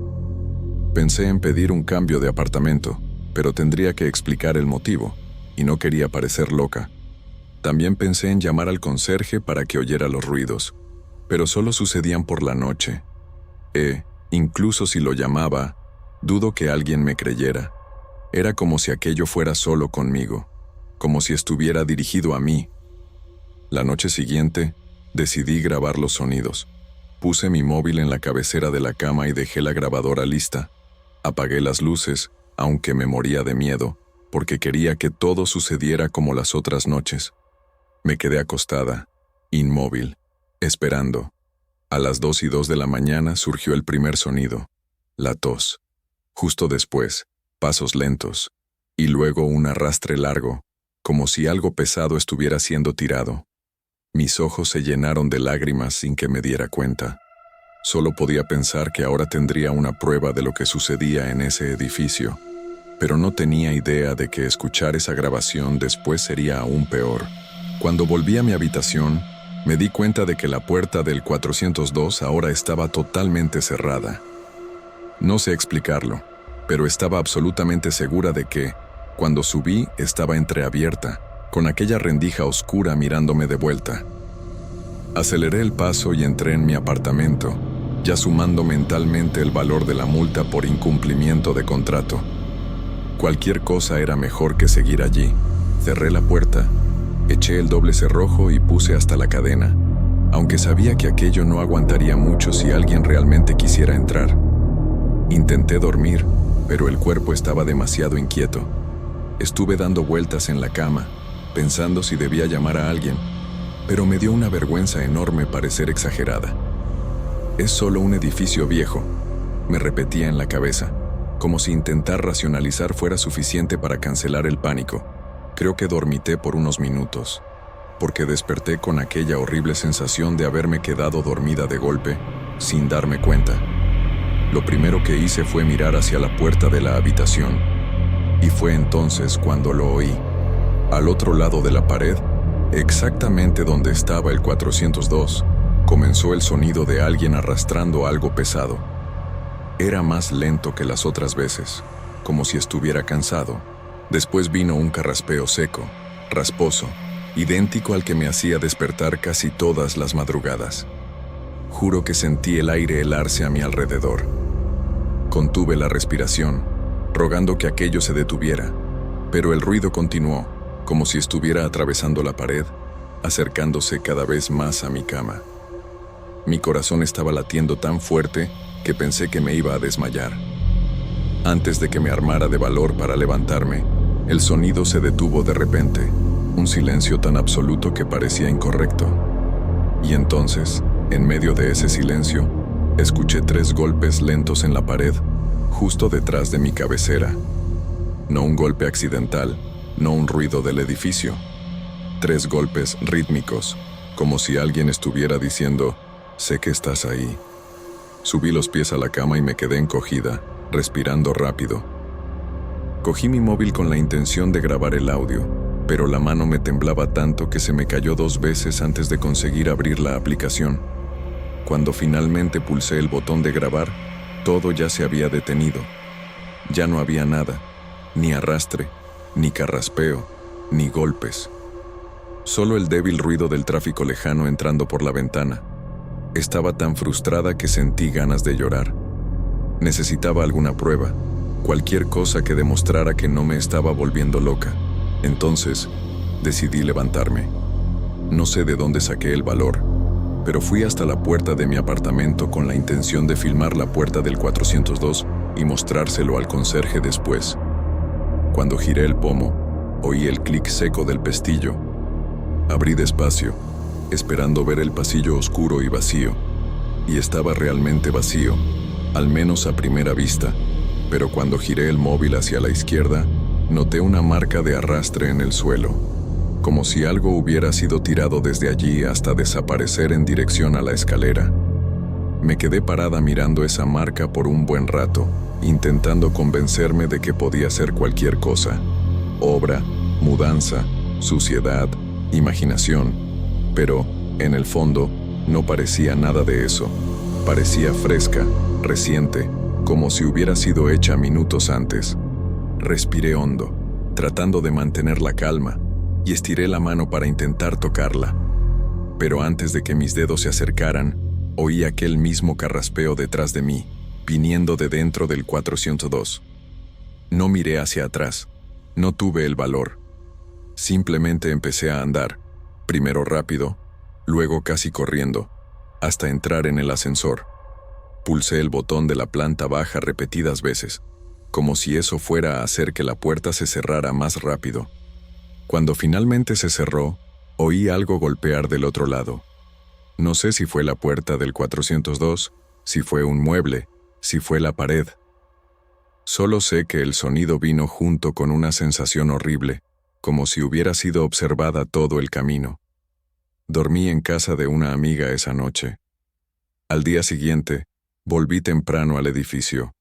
Pensé en pedir un cambio de apartamento, pero tendría que explicar el motivo, y no quería parecer loca. También pensé en llamar al conserje para que oyera los ruidos, pero solo sucedían por la noche. Incluso si lo llamaba, dudo que alguien me creyera. Era como si aquello fuera solo conmigo, como si estuviera dirigido a mí. La noche siguiente, decidí grabar los sonidos. Puse mi móvil en la cabecera de la cama y dejé la grabadora lista. Apagué las luces, aunque me moría de miedo, porque quería que todo sucediera como las otras noches. Me quedé acostada, inmóvil, esperando. A las 2:02 de la mañana surgió el primer sonido, la tos. Justo después, pasos lentos, y luego un arrastre largo, como si algo pesado estuviera siendo tirado. Mis ojos se llenaron de lágrimas sin que me diera cuenta. Solo podía pensar que ahora tendría una prueba de lo que sucedía en ese edificio, pero no tenía idea de que escuchar esa grabación después sería aún peor. Cuando volví a mi habitación, me di cuenta de que la puerta del 402 ahora estaba totalmente cerrada. No sé explicarlo, pero estaba absolutamente segura de que, cuando subí, estaba entreabierta, con aquella rendija oscura mirándome de vuelta. Aceleré el paso y entré en mi apartamento, ya sumando mentalmente el valor de la multa por incumplimiento de contrato. Cualquier cosa era mejor que seguir allí. Cerré la puerta, eché el doble cerrojo y puse hasta la cadena, aunque sabía que aquello no aguantaría mucho si alguien realmente quisiera entrar. Intenté dormir, pero el cuerpo estaba demasiado inquieto. Estuve dando vueltas en la cama, pensando si debía llamar a alguien, pero me dio una vergüenza enorme parecer exagerada. Es solo un edificio viejo, me repetía en la cabeza, como si intentar racionalizar fuera suficiente para cancelar el pánico. Creo que dormité por unos minutos, porque desperté con aquella horrible sensación de haberme quedado dormida de golpe, sin darme cuenta. Lo primero que hice fue mirar hacia la puerta de la habitación, y fue entonces cuando lo oí. Al otro lado de la pared, exactamente donde estaba el 402, comenzó el sonido de alguien arrastrando algo pesado. Era más lento que las otras veces, como si estuviera cansado. Después vino un carraspeo seco, rasposo, idéntico al que me hacía despertar casi todas las madrugadas. Juro que sentí el aire helarse a mi alrededor. Contuve la respiración, rogando que aquello se detuviera, pero el ruido continuó, como si estuviera atravesando la pared, acercándose cada vez más a mi cama. Mi corazón estaba latiendo tan fuerte que pensé que me iba a desmayar. Antes de que me armara de valor para levantarme, el sonido se detuvo de repente, un silencio tan absoluto que parecía incorrecto. Y entonces, en medio de ese silencio, escuché 3 golpes lentos en la pared, justo detrás de mi cabecera. No un golpe accidental, no un ruido del edificio. 3 golpes rítmicos, como si alguien estuviera diciendo, «Sé que estás ahí». Subí los pies a la cama y me quedé encogida, respirando rápido. Cogí mi móvil con la intención de grabar el audio, pero la mano me temblaba tanto que se me cayó 2 veces antes de conseguir abrir la aplicación. Cuando finalmente pulsé el botón de grabar, todo ya se había detenido. Ya no había nada, ni arrastre, ni carraspeo, ni golpes. Solo el débil ruido del tráfico lejano entrando por la ventana. Estaba tan frustrada que sentí ganas de llorar. Necesitaba alguna prueba, cualquier cosa que demostrara que no me estaba volviendo loca. Entonces, decidí levantarme. No sé de dónde saqué el valor, pero fui hasta la puerta de mi apartamento con la intención de filmar la puerta del 402 y mostrárselo al conserje después. Cuando giré el pomo, oí el clic seco del pestillo. Abrí despacio, esperando ver el pasillo oscuro y vacío. Y estaba realmente vacío, al menos a primera vista, pero cuando giré el móvil hacia la izquierda, noté una marca de arrastre en el suelo, como si algo hubiera sido tirado desde allí hasta desaparecer en dirección a la escalera. Me quedé parada mirando esa marca por un buen rato, intentando convencerme de que podía ser cualquier cosa. Obra, mudanza, suciedad, imaginación. Pero, en el fondo, no parecía nada de eso. Parecía fresca, reciente, como si hubiera sido hecha minutos antes. Respiré hondo, tratando de mantener la calma, y estiré la mano para intentar tocarla. Pero antes de que mis dedos se acercaran, oí aquel mismo carraspeo detrás de mí, viniendo de dentro del 402. No miré hacia atrás, no tuve el valor. Simplemente empecé a andar, primero rápido, luego casi corriendo, hasta entrar en el ascensor. Pulsé el botón de la planta baja repetidas veces, como si eso fuera a hacer que la puerta se cerrara más rápido. Cuando finalmente se cerró, oí algo golpear del otro lado. No sé si fue la puerta del 402, si fue un mueble, si fue la pared. Solo sé que el sonido vino junto con una sensación horrible, como si hubiera sido observada todo el camino. Dormí en casa de una amiga esa noche. Al día siguiente, volví temprano al edificio.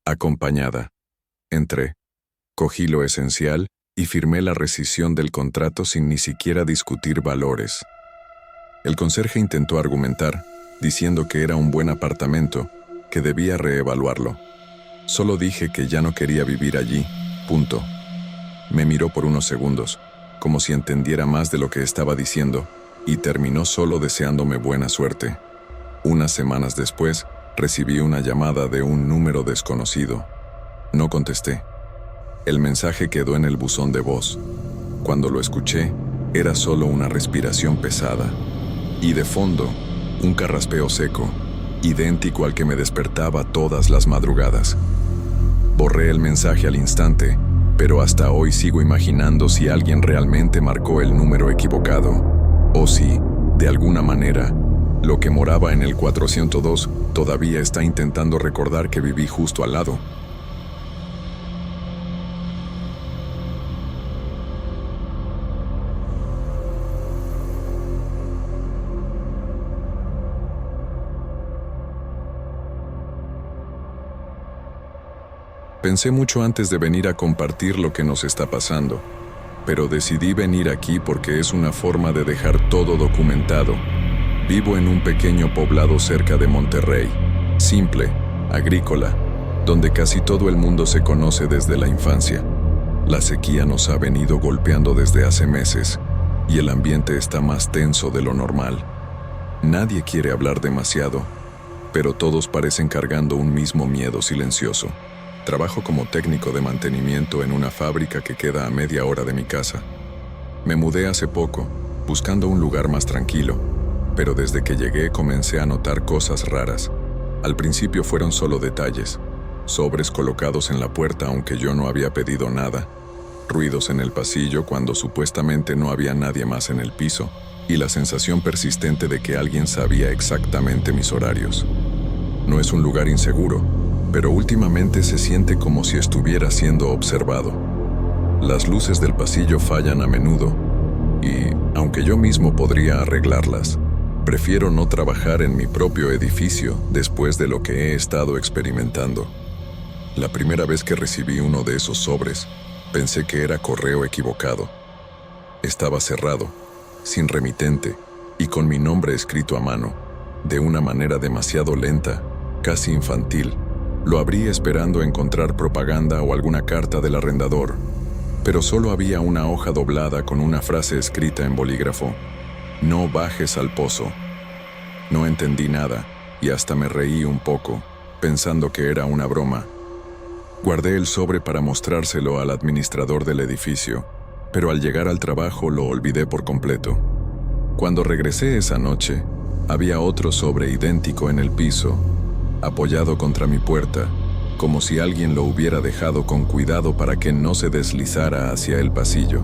Acompañada. Entré, cogí lo esencial y firmé la rescisión del contrato sin ni siquiera discutir valores. El conserje intentó argumentar, diciendo que era un buen apartamento, que debía reevaluarlo. Solo dije que ya no quería vivir allí, punto. Me miró por unos segundos, como si entendiera más de lo que estaba diciendo, y terminó solo deseándome buena suerte. Unas semanas después, recibí una llamada de un número desconocido. No contesté. El mensaje quedó en el buzón de voz. Cuando lo escuché, era solo una respiración pesada. Y de fondo, un carraspeo seco, idéntico al que me despertaba todas las madrugadas. Borré el mensaje al instante, pero hasta hoy sigo imaginando si alguien realmente marcó el número equivocado, o si, de alguna manera, lo que moraba en el 402 todavía está intentando recordar que viví justo al lado. Pensé mucho antes de venir a compartir lo que nos está pasando, pero decidí venir aquí porque es una forma de dejar todo documentado. Vivo en un pequeño poblado cerca de Monterrey, simple, agrícola, donde casi todo el mundo se conoce desde la infancia. La sequía nos ha venido golpeando desde hace meses, y el ambiente está más tenso de lo normal. Nadie quiere hablar demasiado, pero todos parecen cargando un mismo miedo silencioso. Trabajo como técnico de mantenimiento en una fábrica que queda a media hora de mi casa. Me mudé hace poco, buscando un lugar más tranquilo, pero desde que llegué comencé a notar cosas raras. Al principio fueron solo detalles, sobres colocados en la puerta aunque yo no había pedido nada, ruidos en el pasillo cuando supuestamente no había nadie más en el piso, y la sensación persistente de que alguien sabía exactamente mis horarios. No es un lugar inseguro, pero últimamente se siente como si estuviera siendo observado. Las luces del pasillo fallan a menudo, y, aunque yo mismo podría arreglarlas, prefiero no trabajar en mi propio edificio después de lo que he estado experimentando. La primera vez que recibí uno de esos sobres, pensé que era correo equivocado. Estaba cerrado, sin remitente, y con mi nombre escrito a mano, de una manera demasiado lenta, casi infantil. Lo abrí esperando encontrar propaganda o alguna carta del arrendador, pero solo había una hoja doblada con una frase escrita en bolígrafo: "No bajes al pozo". No entendí nada y hasta me reí un poco, pensando que era una broma. Guardé el sobre para mostrárselo al administrador del edificio, pero al llegar al trabajo lo olvidé por completo. Cuando regresé esa noche, había otro sobre idéntico en el piso, apoyado contra mi puerta, como si alguien lo hubiera dejado con cuidado para que no se deslizara hacia el pasillo.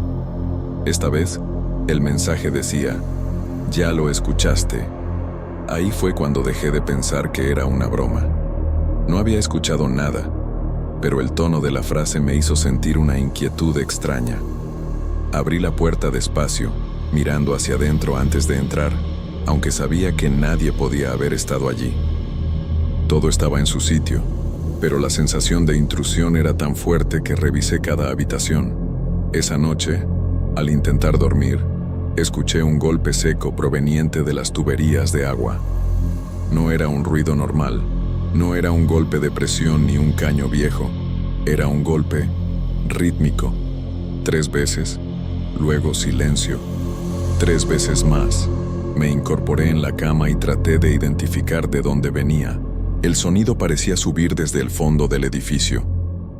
Esta vez, el mensaje decía: "Ya lo escuchaste". Ahí fue cuando dejé de pensar que era una broma. No había escuchado nada, pero el tono de la frase me hizo sentir una inquietud extraña. Abrí la puerta despacio, mirando hacia adentro antes de entrar, aunque sabía que nadie podía haber estado allí. Todo estaba en su sitio, pero la sensación de intrusión era tan fuerte que revisé cada habitación. Esa noche, al intentar dormir, escuché un golpe seco proveniente de las tuberías de agua. No era un ruido normal, no era un golpe de presión ni un caño viejo, era un golpe rítmico. 3 veces, luego silencio. 3 veces más. Me incorporé en la cama y traté de identificar de dónde venía. El sonido parecía subir desde el fondo del edificio,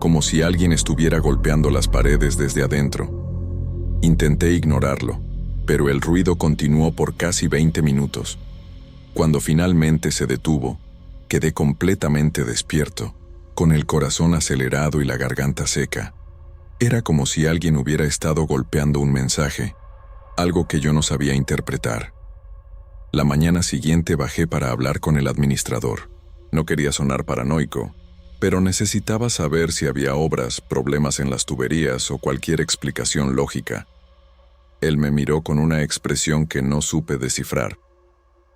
como si alguien estuviera golpeando las paredes desde adentro. Intenté ignorarlo, pero el ruido continuó por casi 20 minutos. Cuando finalmente se detuvo, quedé completamente despierto, con el corazón acelerado y la garganta seca. Era como si alguien hubiera estado golpeando un mensaje, algo que yo no sabía interpretar. La mañana siguiente bajé para hablar con el administrador. No quería sonar paranoico, pero necesitaba saber si había obras, problemas en las tuberías o cualquier explicación lógica. Él me miró con una expresión que no supe descifrar.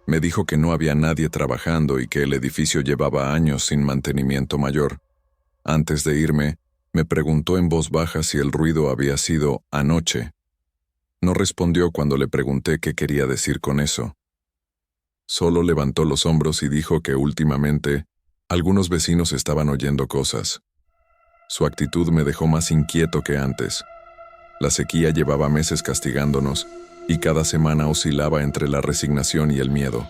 Me dijo que no había nadie trabajando y que el edificio llevaba años sin mantenimiento mayor. Antes de irme, me preguntó en voz baja si el ruido había sido anoche. No respondió cuando le pregunté qué quería decir con eso. Solo levantó los hombros y dijo que últimamente algunos vecinos estaban oyendo cosas. Su actitud me dejó más inquieto que antes. La sequía llevaba meses castigándonos y cada semana oscilaba entre la resignación y el miedo.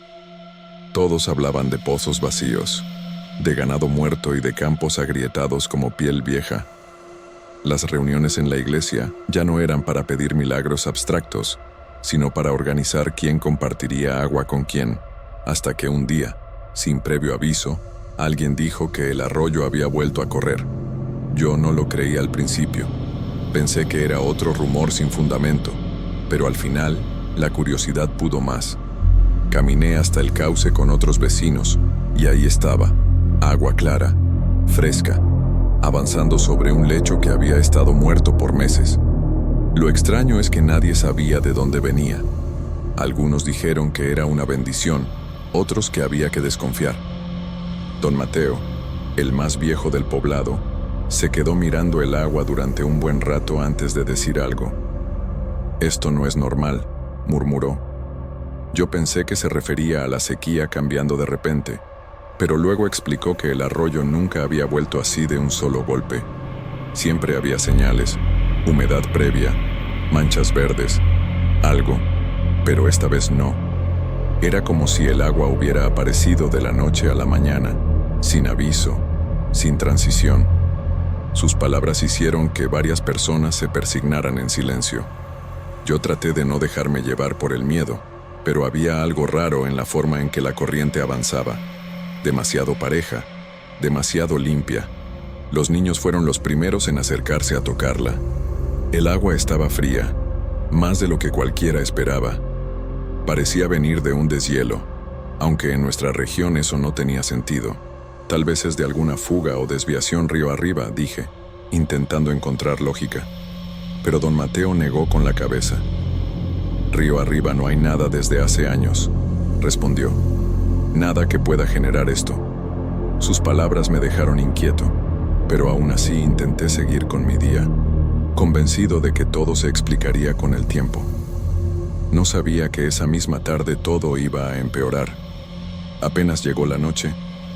Todos hablaban de pozos vacíos, de ganado muerto y de campos agrietados como piel vieja. Las reuniones en la iglesia ya no eran para pedir milagros abstractos, sino para organizar quién compartiría agua con quién, hasta que un día, sin previo aviso, alguien dijo que el arroyo había vuelto a correr. Yo no lo creí al principio. Pensé que era otro rumor sin fundamento, pero al final, la curiosidad pudo más. Caminé hasta el cauce con otros vecinos, y ahí estaba, agua clara, fresca, avanzando sobre un lecho que había estado muerto por meses. Lo extraño es que nadie sabía de dónde venía. Algunos dijeron que era una bendición, otros que había que desconfiar. Don Mateo, el más viejo del poblado, se quedó mirando el agua durante un buen rato antes de decir algo. «Esto no es normal», murmuró. Yo pensé que se refería a la sequía cambiando de repente, pero luego explicó que el arroyo nunca había vuelto así de un solo golpe. Siempre había señales, humedad previa, manchas verdes, algo, pero esta vez no. Era como si el agua hubiera aparecido de la noche a la mañana, sin aviso, sin transición. Sus palabras hicieron que varias personas se persignaran en silencio. Yo traté de no dejarme llevar por el miedo, pero había algo raro en la forma en que la corriente avanzaba. Demasiado pareja, demasiado limpia. Los niños fueron los primeros en acercarse a tocarla. El agua estaba fría, más de lo que cualquiera esperaba. Parecía venir de un deshielo, aunque en nuestra región eso no tenía sentido. Tal vez es de alguna fuga o desviación río arriba, dije, intentando encontrar lógica. Pero don Mateo negó con la cabeza. Río arriba no hay nada desde hace años, respondió. Nada que pueda generar esto. Sus palabras me dejaron inquieto, pero aún así intenté seguir con mi día, convencido de que todo se explicaría con el tiempo. No sabía que esa misma tarde todo iba a empeorar. Apenas llegó la noche,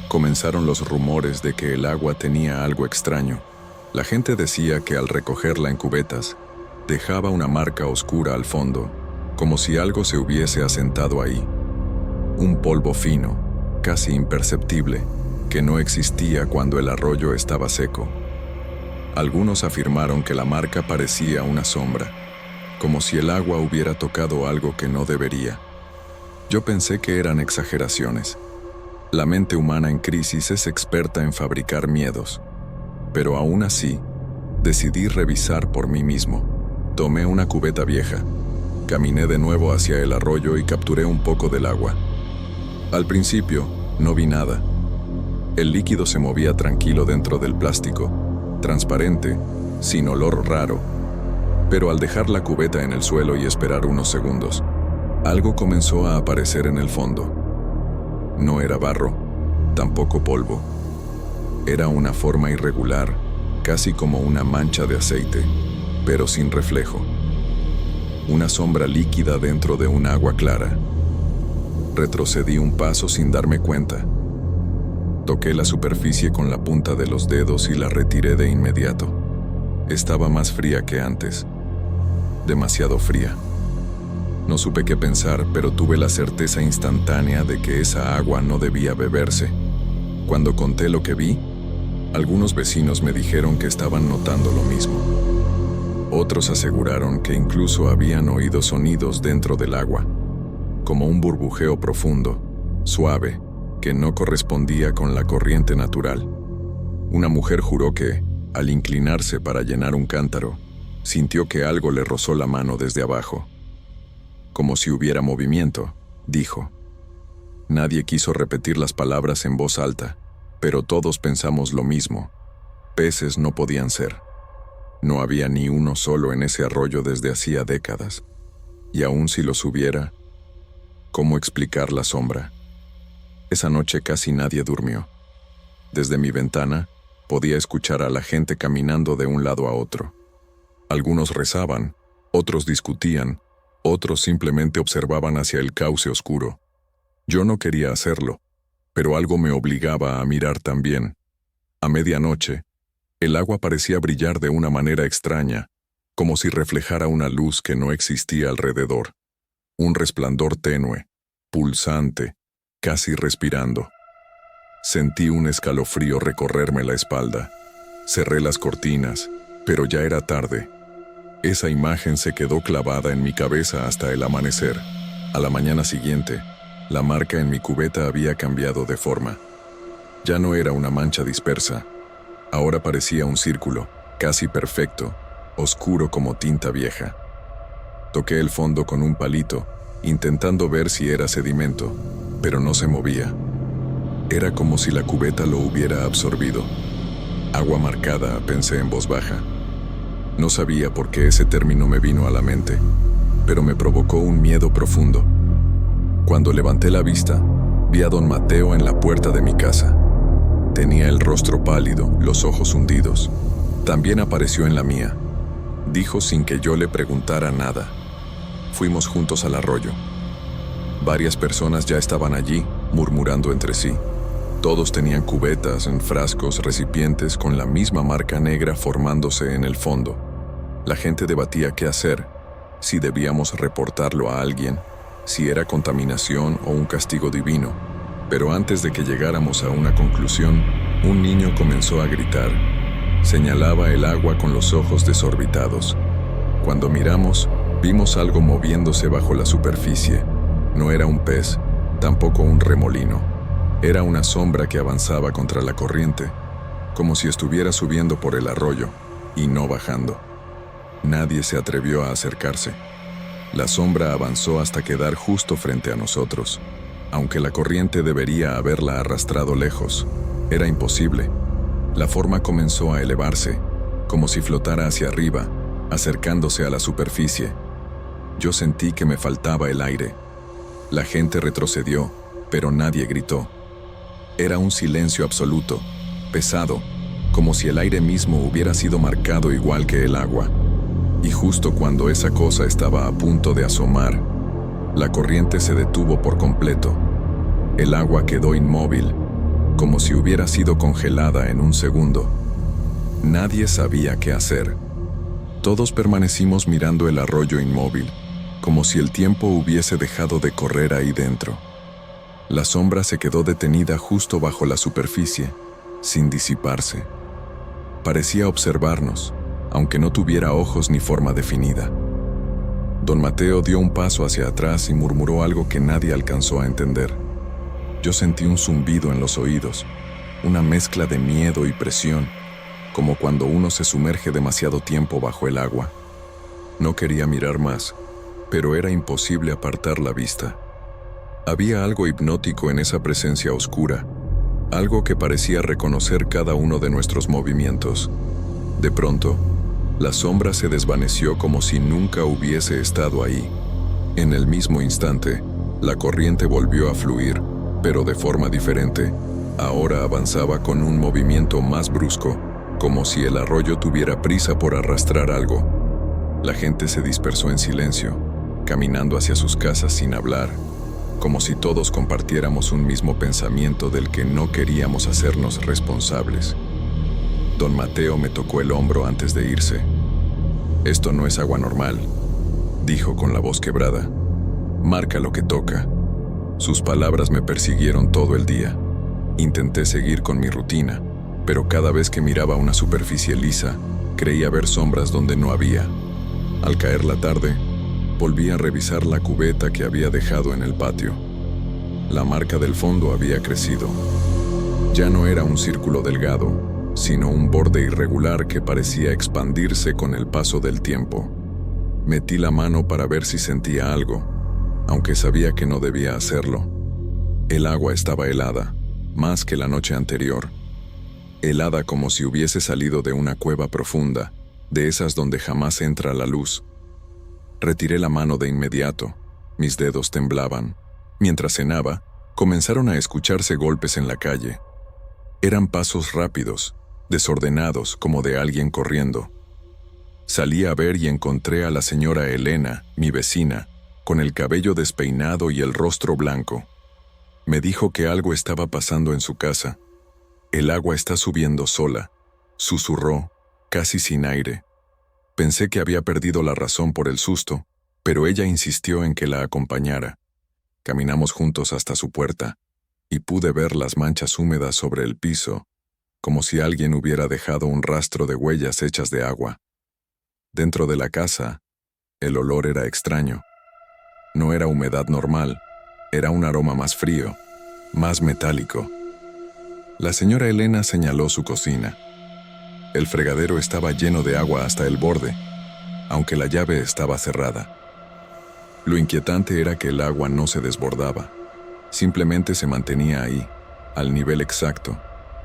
comenzaron los rumores de que el agua tenía algo extraño. La gente decía que al recogerla en cubetas, dejaba una marca oscura al fondo, como si algo se hubiese asentado ahí. Un polvo fino, casi imperceptible, que no existía cuando el arroyo estaba seco. Algunos afirmaron que la marca parecía una sombra, como si el agua hubiera tocado algo que no debería. Yo pensé que eran exageraciones. La mente humana en crisis es experta en fabricar miedos. Pero aún así, decidí revisar por mí mismo. Tomé una cubeta vieja, caminé de nuevo hacia el arroyo y capturé un poco del agua. Al principio, no vi nada. El líquido se movía tranquilo dentro del plástico, transparente, sin olor raro. Pero al dejar la cubeta en el suelo y esperar unos segundos, algo comenzó a aparecer en el fondo. No era barro, tampoco polvo. Era una forma irregular, casi como una mancha de aceite, pero sin reflejo. Una sombra líquida dentro de un agua clara. Retrocedí un paso sin darme cuenta. Toqué la superficie con la punta de los dedos y la retiré de inmediato. Estaba más fría que antes. Demasiado fría. No supe qué pensar, pero tuve la certeza instantánea de que esa agua no debía beberse. Cuando conté lo que vi, algunos vecinos me dijeron que estaban notando lo mismo. Otros aseguraron que incluso habían oído sonidos dentro del agua, como un burbujeo profundo, suave, que no correspondía con la corriente natural. Una mujer juró que, al inclinarse para llenar un cántaro, sintió que algo le rozó la mano desde abajo. Como si hubiera movimiento, dijo. Nadie quiso repetir las palabras en voz alta, pero todos pensamos lo mismo. Peces no podían ser. No había ni uno solo en ese arroyo desde hacía décadas. Y aun si los hubiera, ¿cómo explicar la sombra? Esa noche casi nadie durmió. Desde mi ventana, podía escuchar a la gente caminando de un lado a otro. Algunos rezaban, otros discutían, otros simplemente observaban hacia el cauce oscuro. Yo no quería hacerlo, pero algo me obligaba a mirar también. A medianoche, el agua parecía brillar de una manera extraña, como si reflejara una luz que no existía alrededor. Un resplandor tenue, pulsante, casi respirando. Sentí un escalofrío recorrerme la espalda. Cerré las cortinas, pero ya era tarde. Esa imagen se quedó clavada en mi cabeza hasta el amanecer. A la mañana siguiente, la marca en mi cubeta había cambiado de forma. Ya no era una mancha dispersa. Ahora parecía un círculo, casi perfecto, oscuro como tinta vieja. Toqué el fondo con un palito, intentando ver si era sedimento, pero no se movía. Era como si la cubeta lo hubiera absorbido. Agua marcada, pensé en voz baja. No sabía por qué ese término me vino a la mente, pero me provocó un miedo profundo. Cuando levanté la vista, vi a don Mateo en la puerta de mi casa. Tenía el rostro pálido, los ojos hundidos. También apareció en la mía. Dijo sin que yo le preguntara nada. Fuimos juntos al arroyo. Varias personas ya estaban allí, murmurando entre sí. Todos tenían cubetas, frascos, recipientes con la misma marca negra formándose en el fondo. La gente debatía qué hacer, si debíamos reportarlo a alguien, si era contaminación o un castigo divino. Pero antes de que llegáramos a una conclusión, un niño comenzó a gritar. Señalaba el agua con los ojos desorbitados. Cuando miramos, vimos algo moviéndose bajo la superficie. No era un pez, tampoco un remolino. Era una sombra que avanzaba contra la corriente, como si estuviera subiendo por el arroyo, y no bajando. Nadie se atrevió a acercarse. La sombra avanzó hasta quedar justo frente a nosotros. Aunque la corriente debería haberla arrastrado lejos, era imposible. La forma comenzó a elevarse, como si flotara hacia arriba, acercándose a la superficie. Yo sentí que me faltaba el aire. La gente retrocedió, pero nadie gritó. Era un silencio absoluto, pesado, como si el aire mismo hubiera sido marcado igual que el agua. Y justo cuando esa cosa estaba a punto de asomar, la corriente se detuvo por completo. El agua quedó inmóvil, como si hubiera sido congelada en un segundo. Nadie sabía qué hacer. Todos permanecimos mirando el arroyo inmóvil, como si el tiempo hubiese dejado de correr ahí dentro. La sombra se quedó detenida justo bajo la superficie, sin disiparse. Parecía observarnos, aunque no tuviera ojos ni forma definida. Don Mateo dio un paso hacia atrás y murmuró algo que nadie alcanzó a entender. Yo sentí un zumbido en los oídos, una mezcla de miedo y presión, como cuando uno se sumerge demasiado tiempo bajo el agua. No quería mirar más, pero era imposible apartar la vista. Había algo hipnótico en esa presencia oscura, algo que parecía reconocer cada uno de nuestros movimientos. De pronto, la sombra se desvaneció como si nunca hubiese estado ahí. En el mismo instante, la corriente volvió a fluir, pero de forma diferente, Ahora avanzaba con un movimiento más brusco, como si el arroyo tuviera prisa por arrastrar algo. La gente se dispersó en silencio, caminando hacia sus casas sin hablar, como si todos compartiéramos un mismo pensamiento del que no queríamos hacernos responsables. Don Mateo me tocó el hombro antes de irse. «Esto no es agua normal», dijo con la voz quebrada. «Marca lo que toca». Sus palabras me persiguieron todo el día. Intenté seguir con mi rutina, pero cada vez que miraba una superficie lisa, creía ver sombras donde no había. Al caer la tarde, volví a revisar la cubeta que había dejado en el patio. La marca del fondo había crecido. Ya no era un círculo delgado, sino un borde irregular que parecía expandirse con el paso del tiempo. Metí la mano para ver si sentía algo, aunque sabía que no debía hacerlo. El agua estaba helada, más que la noche anterior. Helada como si hubiese salido de una cueva profunda, de esas donde jamás entra la luz. Retiré la mano de inmediato. Mis dedos temblaban. Mientras cenaba, comenzaron a escucharse golpes en la calle. Eran pasos rápidos, desordenados como de alguien corriendo. Salí a ver y encontré a la señora Elena, mi vecina, con el cabello despeinado y el rostro blanco. Me dijo que algo estaba pasando en su casa. «El agua está subiendo sola», susurró, casi sin aire. Pensé que había perdido la razón por el susto, pero ella insistió en que la acompañara. Caminamos juntos hasta su puerta, y pude ver las manchas húmedas sobre el piso, como si alguien hubiera dejado un rastro de huellas hechas de agua. Dentro de la casa, el olor era extraño. No era humedad normal, era un aroma más frío, más metálico. La señora Elena señaló su cocina. El fregadero estaba lleno de agua hasta el borde, aunque la llave estaba cerrada. Lo inquietante era que el agua no se desbordaba, simplemente se mantenía ahí, al nivel exacto,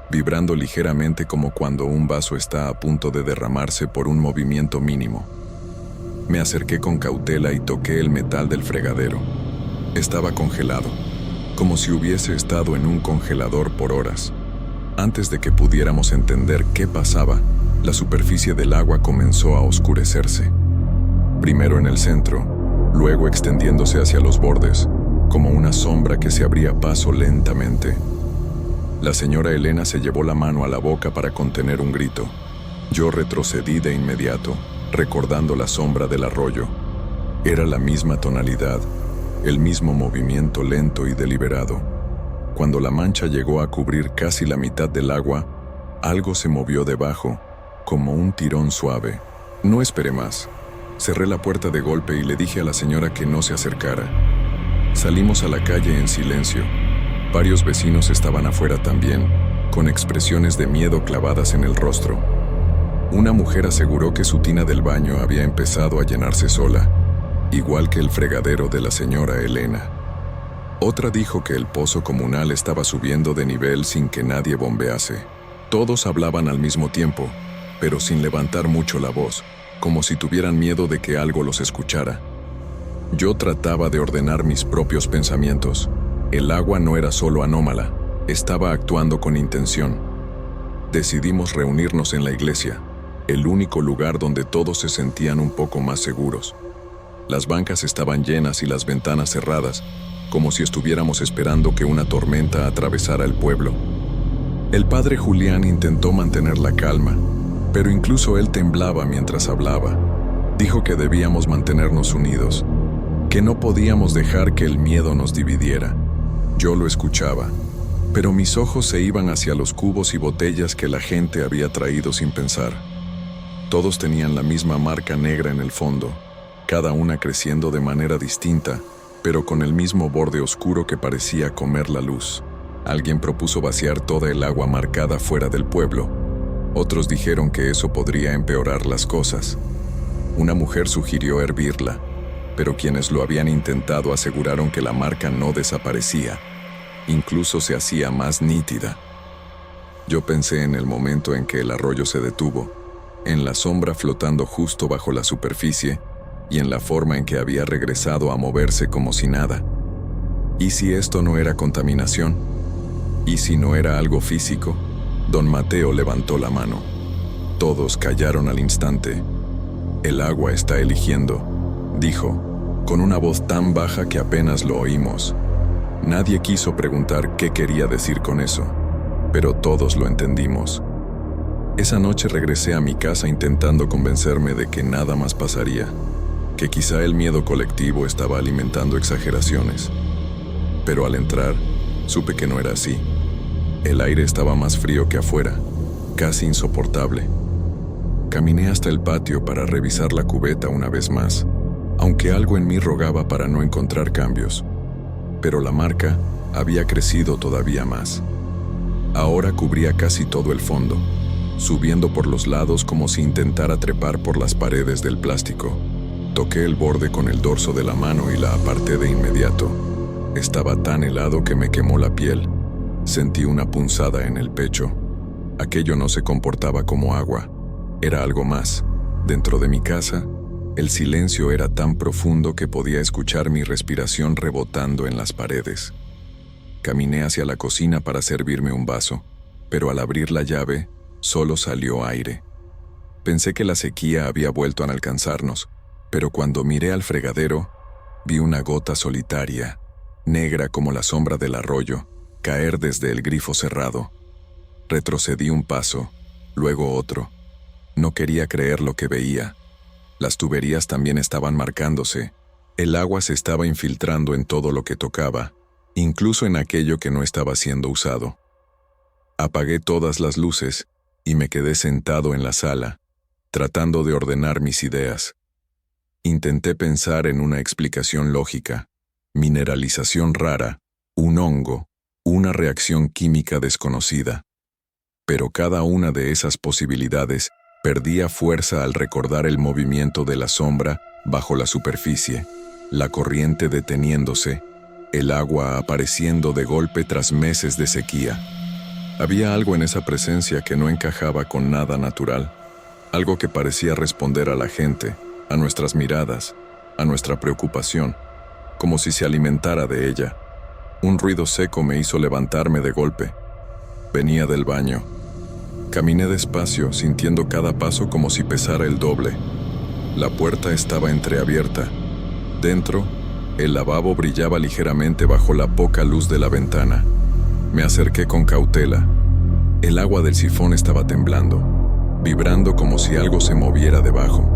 vibrando ligeramente como cuando un vaso está a punto de derramarse por un movimiento mínimo. Me acerqué con cautela y toqué el metal del fregadero. Estaba congelado, como si hubiese estado en un congelador por horas. Antes de que pudiéramos entender qué pasaba, la superficie del agua comenzó a oscurecerse. Primero en el centro, luego extendiéndose hacia los bordes, como una sombra que se abría paso lentamente. La señora Elena se llevó la mano a la boca para contener un grito. Yo retrocedí de inmediato, recordando la sombra del arroyo. Era la misma tonalidad, el mismo movimiento lento y deliberado. Cuando la mancha llegó a cubrir casi la mitad del agua, algo se movió debajo, como un tirón suave. No esperé más. Cerré la puerta de golpe y le dije a la señora que no se acercara. Salimos a la calle en silencio. Varios vecinos estaban afuera también, con expresiones de miedo clavadas en el rostro. Una mujer aseguró que su tina del baño había empezado a llenarse sola, igual que el fregadero de la señora Elena. Otra dijo que el pozo comunal estaba subiendo de nivel sin que nadie bombease. Todos hablaban al mismo tiempo, pero sin levantar mucho la voz, como si tuvieran miedo de que algo los escuchara. Yo trataba de ordenar mis propios pensamientos. El agua no era solo anómala, estaba actuando con intención. Decidimos reunirnos en la iglesia, el único lugar donde todos se sentían un poco más seguros. Las bancas estaban llenas y las ventanas cerradas, como si estuviéramos esperando que una tormenta atravesara el pueblo. El padre Julián intentó mantener la calma, pero incluso él temblaba mientras hablaba. Dijo que debíamos mantenernos unidos, que no podíamos dejar que el miedo nos dividiera. Yo lo escuchaba, pero mis ojos se iban hacia los cubos y botellas que la gente había traído sin pensar. Todos tenían la misma marca negra en el fondo, cada una creciendo de manera distinta, pero con el mismo borde oscuro que parecía comer la luz. Alguien propuso vaciar toda el agua marcada fuera del pueblo. Otros dijeron que eso podría empeorar las cosas. Una mujer sugirió hervirla, pero quienes lo habían intentado aseguraron que la marca no desaparecía, incluso se hacía más nítida. Yo pensé en el momento en que el arroyo se detuvo, en la sombra flotando justo bajo la superficie, y en la forma en que había regresado a moverse como si nada. ¿Y si esto no era contaminación? ¿Y si no era algo físico? Don Mateo levantó la mano. Todos callaron al instante. El agua está eligiendo, dijo, con una voz tan baja que apenas lo oímos. Nadie quiso preguntar qué quería decir con eso, pero todos lo entendimos. Esa noche regresé a mi casa intentando convencerme de que nada más pasaría, que quizá el miedo colectivo estaba alimentando exageraciones. Pero al entrar, supe que no era así. El aire estaba más frío que afuera, casi insoportable. Caminé hasta el patio para revisar la cubeta una vez más, aunque algo en mí rogaba para no encontrar cambios. Pero la marca había crecido todavía más. Ahora cubría casi todo el fondo, subiendo por los lados como si intentara trepar por las paredes del plástico. Toqué el borde con el dorso de la mano y la aparté de inmediato. Estaba tan helado que me quemó la piel. Sentí una punzada en el pecho. Aquello no se comportaba como agua. Era algo más. Dentro de mi casa, el silencio era tan profundo que podía escuchar mi respiración rebotando en las paredes. Caminé hacia la cocina para servirme un vaso, pero al abrir la llave, solo salió aire. Pensé que la sequía había vuelto a alcanzarnos, pero cuando miré al fregadero, vi una gota solitaria, negra como la sombra del arroyo, caer desde el grifo cerrado. Retrocedí un paso, luego otro. No quería creer lo que veía. Las tuberías también estaban marcándose. El agua se estaba infiltrando en todo lo que tocaba, incluso en aquello que no estaba siendo usado. Apagué todas las luces y me quedé sentado en la sala, tratando de ordenar mis ideas. Intenté pensar en una explicación lógica, mineralización rara, un hongo, una reacción química desconocida. Pero cada una de esas posibilidades perdía fuerza al recordar el movimiento de la sombra bajo la superficie, la corriente deteniéndose, el agua apareciendo de golpe tras meses de sequía. Había algo en esa presencia que no encajaba con nada natural, algo que parecía responder a la gente, a nuestras miradas, a nuestra preocupación, como si se alimentara de ella. Un ruido seco me hizo levantarme de golpe. Venía del baño. Caminé despacio, sintiendo cada paso como si pesara el doble. La puerta estaba entreabierta. Dentro, el lavabo brillaba ligeramente bajo la poca luz de la ventana. Me acerqué con cautela. El agua del sifón estaba temblando, vibrando como si algo se moviera debajo.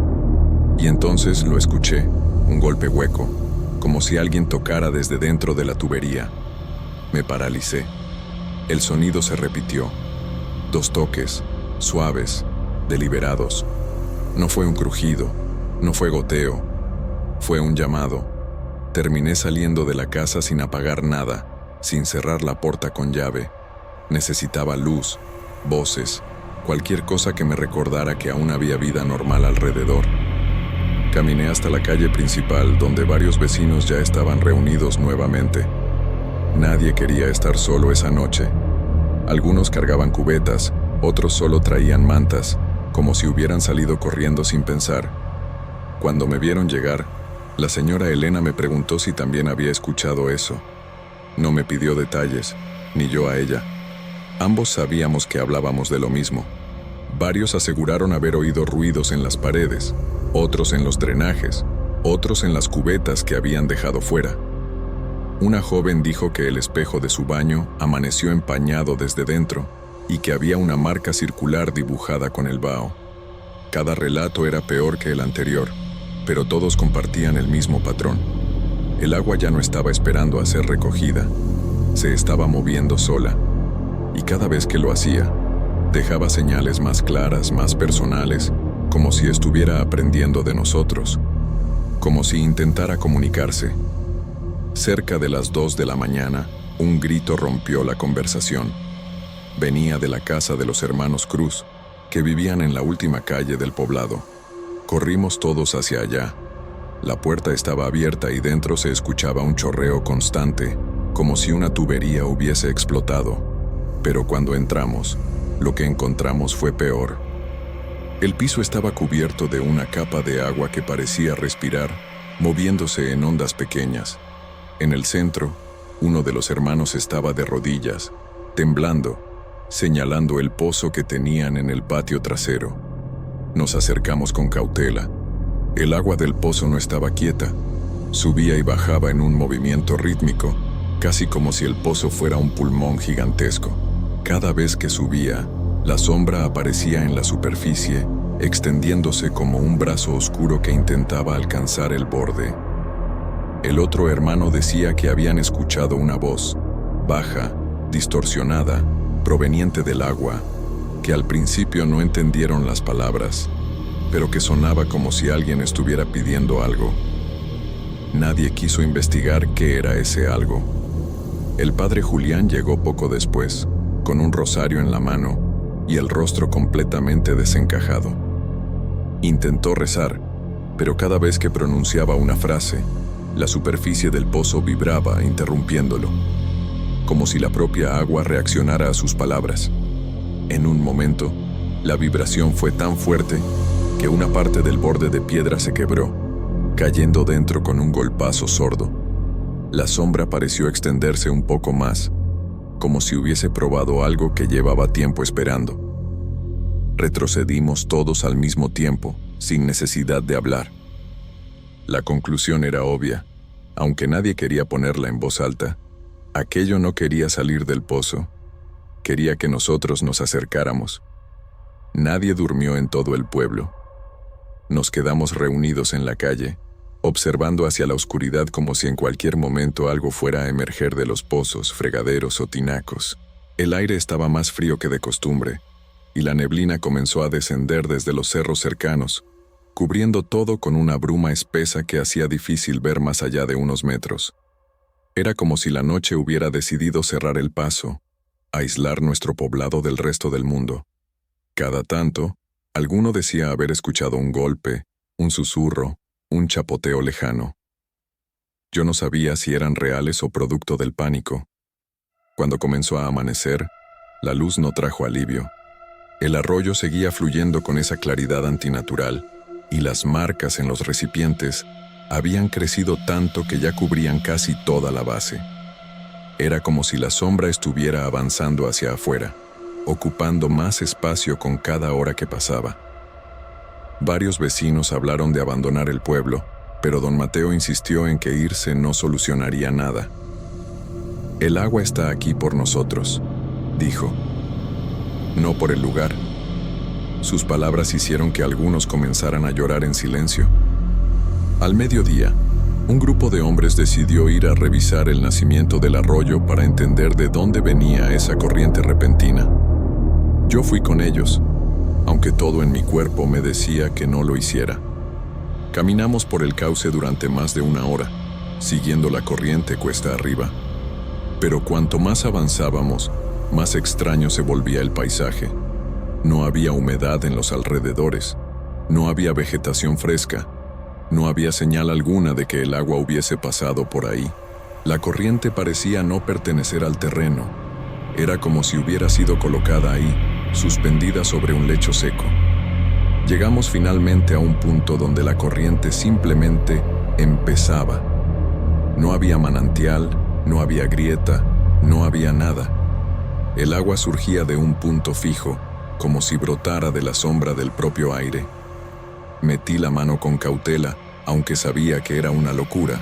Y entonces lo escuché, un golpe hueco, como si alguien tocara desde dentro de la tubería. Me paralicé. El sonido se repitió. 2 toques, suaves, deliberados. No fue un crujido, no fue goteo, fue un llamado. Terminé saliendo de la casa sin apagar nada, sin cerrar la puerta con llave. Necesitaba luz, voces, cualquier cosa que me recordara que aún había vida normal alrededor. Caminé hasta la calle principal, donde varios vecinos ya estaban reunidos nuevamente. Nadie quería estar solo esa noche. Algunos cargaban cubetas, otros solo traían mantas, como si hubieran salido corriendo sin pensar. Cuando me vieron llegar, la señora Elena me preguntó si también había escuchado eso. No me pidió detalles, ni yo a ella. Ambos sabíamos que hablábamos de lo mismo. Varios aseguraron haber oído ruidos en las paredes, otros en los drenajes, otros en las cubetas que habían dejado fuera. Una joven dijo que el espejo de su baño amaneció empañado desde dentro y que había una marca circular dibujada con el vaho. Cada relato era peor que el anterior, pero todos compartían el mismo patrón. El agua ya no estaba esperando a ser recogida, se estaba moviendo sola, y cada vez que lo hacía, dejaba señales más claras, más personales, como si estuviera aprendiendo de nosotros, como si intentara comunicarse. Cerca de las 2 de la mañana, un grito rompió la conversación. Venía de la casa de los hermanos Cruz, que vivían en la última calle del poblado. Corrimos todos hacia allá. La puerta estaba abierta y dentro se escuchaba un chorreo constante, como si una tubería hubiese explotado. Pero cuando entramos, lo que encontramos fue peor. El piso estaba cubierto de una capa de agua que parecía respirar, moviéndose en ondas pequeñas. En el centro, uno de los hermanos estaba de rodillas, temblando, señalando el pozo que tenían en el patio trasero. Nos acercamos con cautela. El agua del pozo no estaba quieta. Subía y bajaba en un movimiento rítmico, casi como si el pozo fuera un pulmón gigantesco. Cada vez que subía, la sombra aparecía en la superficie, extendiéndose como un brazo oscuro que intentaba alcanzar el borde. El otro hermano decía que habían escuchado una voz, baja, distorsionada, proveniente del agua, que al principio no entendieron las palabras, pero que sonaba como si alguien estuviera pidiendo algo. Nadie quiso investigar qué era ese algo. El padre Julián llegó poco después, con un rosario en la mano y el rostro completamente desencajado. Intentó rezar, pero cada vez que pronunciaba una frase, la superficie del pozo vibraba interrumpiéndolo, como si la propia agua reaccionara a sus palabras. En un momento, la vibración fue tan fuerte que una parte del borde de piedra se quebró, cayendo dentro con un golpazo sordo. La sombra pareció extenderse un poco más, como si hubiese probado algo que llevaba tiempo esperando. Retrocedimos todos al mismo tiempo, sin necesidad de hablar. La conclusión era obvia, aunque nadie quería ponerla en voz alta. Aquello no quería salir del pozo. Quería que nosotros nos acercáramos. Nadie durmió en todo el pueblo. Nos quedamos reunidos en la calle, observando hacia la oscuridad como si en cualquier momento algo fuera a emerger de los pozos, fregaderos o tinacos. El aire estaba más frío que de costumbre, y la neblina comenzó a descender desde los cerros cercanos, cubriendo todo con una bruma espesa que hacía difícil ver más allá de unos metros. Era como si la noche hubiera decidido cerrar el paso, aislar nuestro poblado del resto del mundo. Cada tanto, alguno decía haber escuchado un golpe, un susurro, un chapoteo lejano. Yo no sabía si eran reales o producto del pánico. Cuando comenzó a amanecer, la luz no trajo alivio. El arroyo seguía fluyendo con esa claridad antinatural, y las marcas en los recipientes habían crecido tanto que ya cubrían casi toda la base. Era como si la sombra estuviera avanzando hacia afuera, ocupando más espacio con cada hora que pasaba. Varios vecinos hablaron de abandonar el pueblo, pero don Mateo insistió en que irse no solucionaría nada. «El agua está aquí por nosotros», dijo, «no por el lugar». Sus palabras hicieron que algunos comenzaran a llorar en silencio. Al mediodía, un grupo de hombres decidió ir a revisar el nacimiento del arroyo para entender de dónde venía esa corriente repentina. Yo fui con ellos, aunque todo en mi cuerpo me decía que no lo hiciera. Caminamos por el cauce durante más de una hora, siguiendo la corriente cuesta arriba. Pero cuanto más avanzábamos, más extraño se volvía el paisaje. No había humedad en los alrededores, no había vegetación fresca, no había señal alguna de que el agua hubiese pasado por ahí. La corriente parecía no pertenecer al terreno. Era como si hubiera sido colocada ahí, suspendida sobre un lecho seco. Llegamos finalmente a un punto donde la corriente simplemente empezaba. No había manantial, no había grieta, no había nada. El agua surgía de un punto fijo, como si brotara de la sombra del propio aire. Metí la mano con cautela, aunque sabía que era una locura.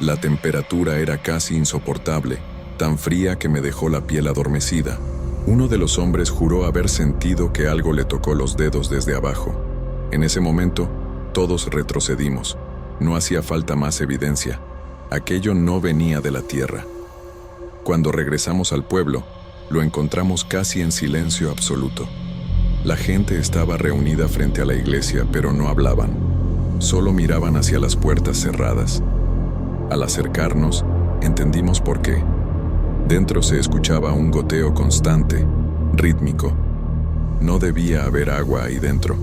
La temperatura era casi insoportable, tan fría que me dejó la piel adormecida. Uno de los hombres juró haber sentido que algo le tocó los dedos desde abajo. En ese momento, todos retrocedimos. No hacía falta más evidencia. Aquello no venía de la tierra. Cuando regresamos al pueblo, lo encontramos casi en silencio absoluto. La gente estaba reunida frente a la iglesia, pero no hablaban. Solo miraban hacia las puertas cerradas. Al acercarnos, entendimos por qué. Dentro se escuchaba un goteo constante, rítmico. No debía haber agua ahí dentro.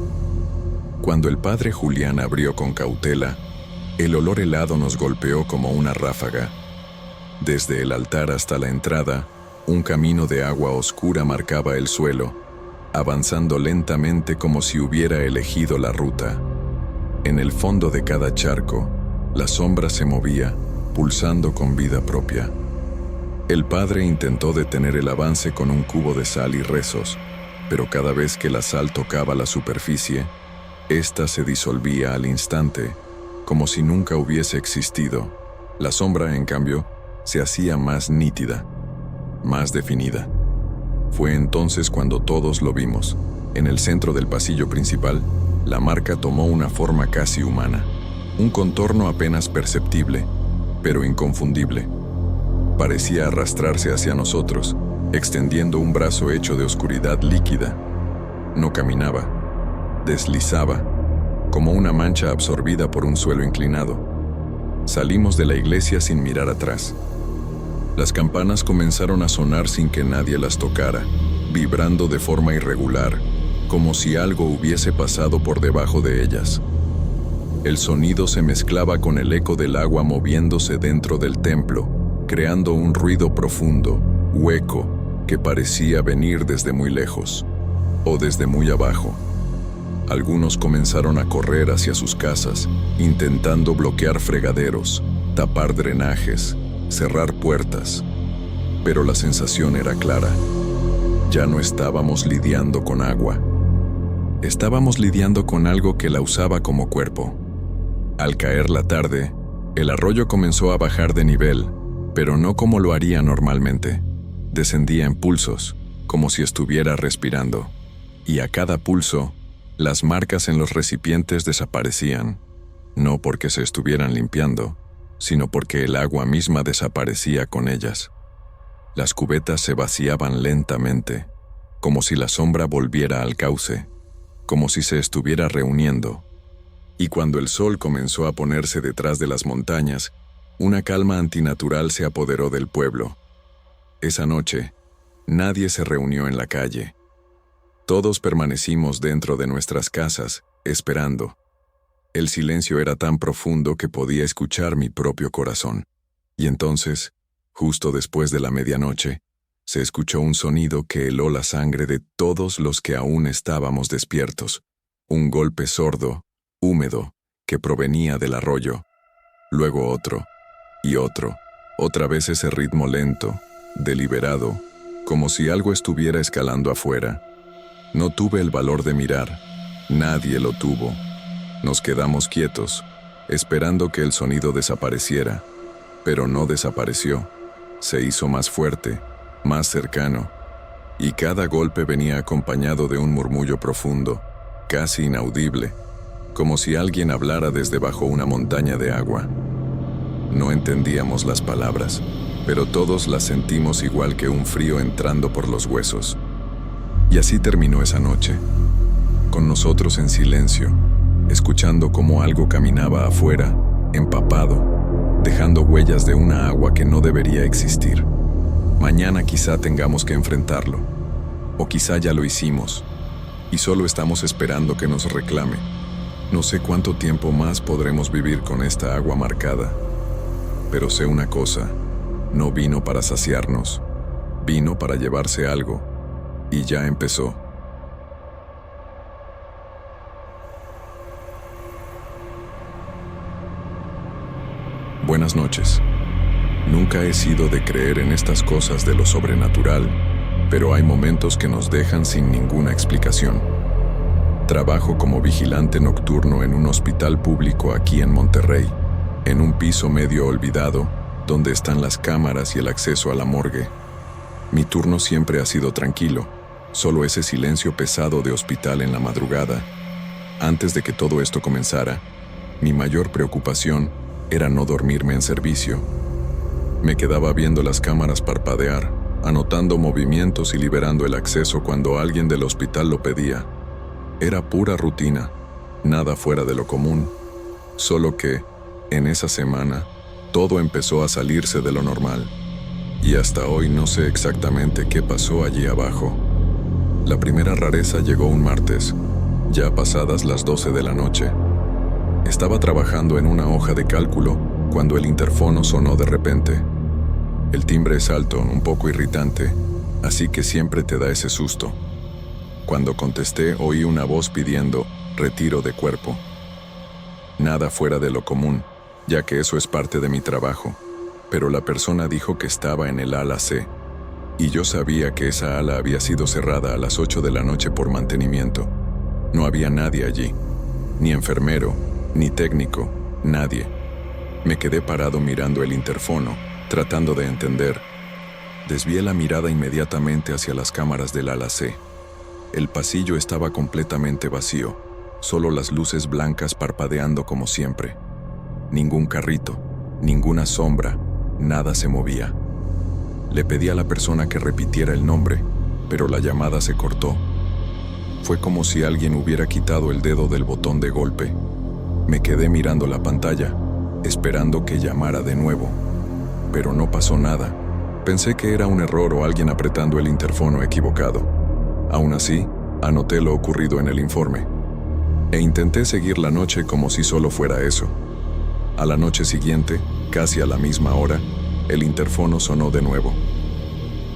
Cuando el padre Julián abrió con cautela, el olor helado nos golpeó como una ráfaga. Desde el altar hasta la entrada, un camino de agua oscura marcaba el suelo, avanzando lentamente como si hubiera elegido la ruta. En el fondo de cada charco, la sombra se movía, pulsando con vida propia. El padre intentó detener el avance con un cubo de sal y rezos, pero cada vez que la sal tocaba la superficie, ésta se disolvía al instante, como si nunca hubiese existido. La sombra, en cambio, se hacía más nítida, más definida. Fue entonces cuando todos lo vimos. En el centro del pasillo principal, la marca tomó una forma casi humana, un contorno apenas perceptible, pero inconfundible. Parecía arrastrarse hacia nosotros, extendiendo un brazo hecho de oscuridad líquida. No caminaba, deslizaba, como una mancha absorbida por un suelo inclinado. Salimos de la iglesia sin mirar atrás. Las campanas comenzaron a sonar sin que nadie las tocara, vibrando de forma irregular, como si algo hubiese pasado por debajo de ellas. El sonido se mezclaba con el eco del agua moviéndose dentro del templo, creando un ruido profundo, hueco, que parecía venir desde muy lejos, o desde muy abajo. Algunos comenzaron a correr hacia sus casas, intentando bloquear fregaderos, tapar drenajes, cerrar puertas. Pero la sensación era clara. Ya no estábamos lidiando con agua. Estábamos lidiando con algo que la usaba como cuerpo. Al caer la tarde, el arroyo comenzó a bajar de nivel, pero no como lo haría normalmente. Descendía en pulsos, como si estuviera respirando. Y a cada pulso, las marcas en los recipientes desaparecían, no porque se estuvieran limpiando, sino porque el agua misma desaparecía con ellas. Las cubetas se vaciaban lentamente, como si la sombra volviera al cauce, como si se estuviera reuniendo. Y cuando el sol comenzó a ponerse detrás de las montañas, una calma antinatural se apoderó del pueblo. Esa noche, nadie se reunió en la calle. Todos permanecimos dentro de nuestras casas, esperando. El silencio era tan profundo que podía escuchar mi propio corazón. Y entonces, justo después de la medianoche, se escuchó un sonido que heló la sangre de todos los que aún estábamos despiertos. Un golpe sordo, húmedo, que provenía del arroyo. Luego otro, y otro. Otra vez ese ritmo lento, deliberado, como si algo estuviera escalando afuera. No tuve el valor de mirar. Nadie lo tuvo. Nos quedamos quietos, esperando que el sonido desapareciera, pero no desapareció. Se hizo más fuerte, más cercano, y cada golpe venía acompañado de un murmullo profundo, casi inaudible, como si alguien hablara desde bajo una montaña de agua. No entendíamos las palabras, pero todos las sentimos igual que un frío entrando por los huesos. Y así terminó esa noche, con nosotros en silencio, escuchando cómo algo caminaba afuera, empapado, dejando huellas de una agua que no debería existir. Mañana quizá tengamos que enfrentarlo, o quizá ya lo hicimos, y solo estamos esperando que nos reclame. No sé cuánto tiempo más podremos vivir con esta agua marcada, pero sé una cosa, no vino para saciarnos, vino para llevarse algo, y ya empezó. Buenas noches. Nunca he sido de creer en estas cosas de lo sobrenatural, pero hay momentos que nos dejan sin ninguna explicación. Trabajo como vigilante nocturno en un hospital público aquí en Monterrey, en un piso medio olvidado, donde están las cámaras y el acceso a la morgue. Mi turno siempre ha sido tranquilo, solo ese silencio pesado de hospital en la madrugada. Antes de que todo esto comenzara, mi mayor preocupación era no dormirme en servicio. Me quedaba viendo las cámaras parpadear, anotando movimientos y liberando el acceso cuando alguien del hospital lo pedía. Era pura rutina, nada fuera de lo común, solo que, en esa semana, todo empezó a salirse de lo normal, y hasta hoy no sé exactamente qué pasó allí abajo. La primera rareza llegó un martes, ya pasadas las 12 de la noche. Estaba trabajando en una hoja de cálculo cuando el interfono sonó de repente. El timbre es alto, un poco irritante, así que siempre te da ese susto. Cuando contesté, oí una voz pidiendo retiro de cuerpo. Nada fuera de lo común, ya que eso es parte de mi trabajo. pero la persona dijo que estaba en el ala C, y yo sabía que esa ala había sido cerrada a las 8 de la noche por mantenimiento. No había nadie allí, ni enfermero, ni técnico, nadie. Me quedé parado mirando el interfono, tratando de entender. Desvié la mirada inmediatamente hacia las cámaras del ala C. El pasillo estaba completamente vacío, solo las luces blancas parpadeando como siempre. Ningún carrito, ninguna sombra, nada se movía. Le pedí a la persona que repitiera el nombre, pero la llamada se cortó. Fue como si alguien hubiera quitado el dedo del botón de golpe. Me quedé mirando la pantalla, esperando que llamara de nuevo, pero no pasó nada. Pensé que era un error o alguien apretando el interfono equivocado. Aún así, anoté lo ocurrido en el informe, e intenté seguir la noche como si solo fuera eso. A la noche siguiente, casi a la misma hora, el interfono sonó de nuevo.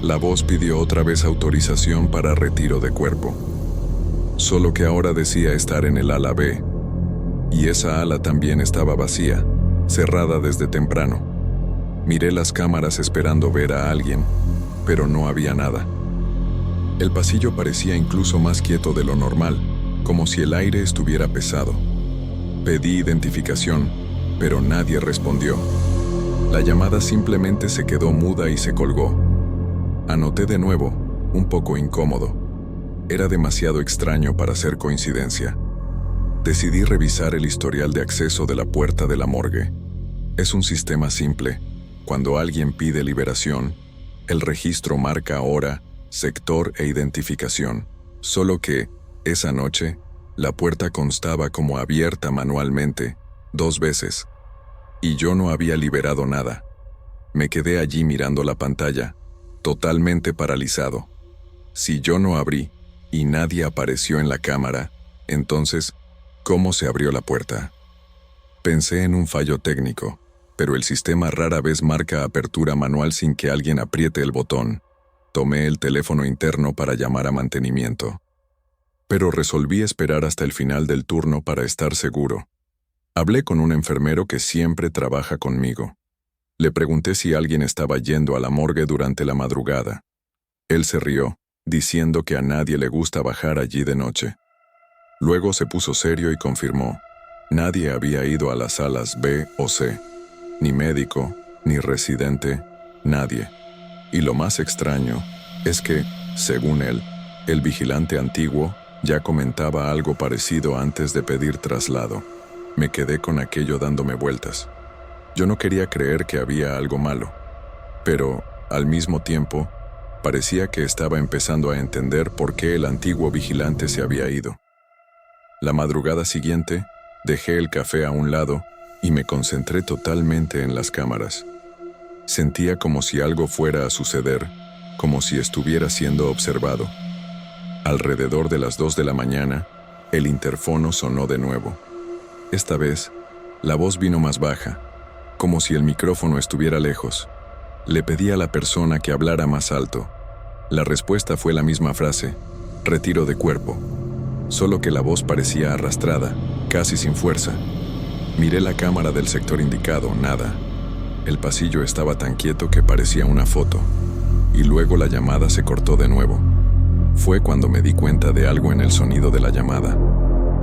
La voz pidió otra vez autorización para retiro de cuerpo. Solo que ahora decía estar en el ala B, y esa ala también estaba vacía, cerrada desde temprano. Miré las cámaras esperando ver a alguien, pero no había nada. El pasillo parecía incluso más quieto de lo normal, como si el aire estuviera pesado. Pedí identificación, pero nadie respondió. La llamada simplemente se quedó muda y se colgó. Anoté de nuevo, un poco incómodo. Era demasiado extraño para ser coincidencia. Decidí revisar el historial de acceso de la puerta de la morgue. Es un sistema simple. Cuando alguien pide liberación, el registro marca hora, sector e identificación. Solo que, esa noche, la puerta constaba como abierta manualmente, 2 veces. Y yo no había liberado nada. Me quedé allí mirando la pantalla, totalmente paralizado. Si yo no abrí, y nadie apareció en la cámara, entonces, ¿cómo se abrió la puerta? Pensé en un fallo técnico, pero el sistema rara vez marca apertura manual sin que alguien apriete el botón. Tomé el teléfono interno para llamar a mantenimiento. Pero resolví esperar hasta el final del turno para estar seguro. Hablé con un enfermero que siempre trabaja conmigo. Le pregunté si alguien estaba yendo a la morgue durante la madrugada. Él se rió, diciendo que a nadie le gusta bajar allí de noche. Luego se puso serio y confirmó: nadie había ido a las salas B o C. Ni médico, ni residente, nadie. Y lo más extraño es que, según él, el vigilante antiguo ya comentaba algo parecido antes de pedir traslado. Me quedé con aquello dándome vueltas. Yo no quería creer que había algo malo, pero, al mismo tiempo, parecía que estaba empezando a entender por qué el antiguo vigilante se había ido. La madrugada siguiente, dejé el café a un lado y me concentré totalmente en las cámaras. Sentía como si algo fuera a suceder, como si estuviera siendo observado. Alrededor de las 2 de la mañana, el interfono sonó de nuevo. Esta vez, la voz vino más baja, como si el micrófono estuviera lejos. Le pedí a la persona que hablara más alto. La respuesta fue la misma frase: retiro de cuerpo. Solo que la voz parecía arrastrada, casi sin fuerza. Miré la cámara del sector indicado, nada. El pasillo estaba tan quieto que parecía una foto. Y luego la llamada se cortó de nuevo. Fue cuando me di cuenta de algo en el sonido de la llamada.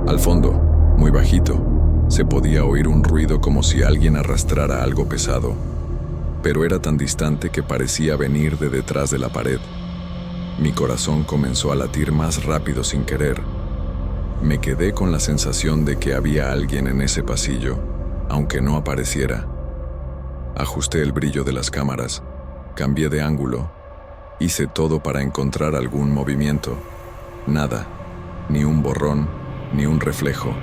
Al fondo, muy bajito, se podía oír un ruido como si alguien arrastrara algo pesado, pero era tan distante que parecía venir de detrás de la pared. Mi corazón comenzó a latir más rápido sin querer. Me quedé con la sensación de que había alguien en ese pasillo, aunque no apareciera. Ajusté el brillo de las cámaras, cambié de ángulo, hice todo para encontrar algún movimiento. Nada, ni un borrón, ni un reflejo.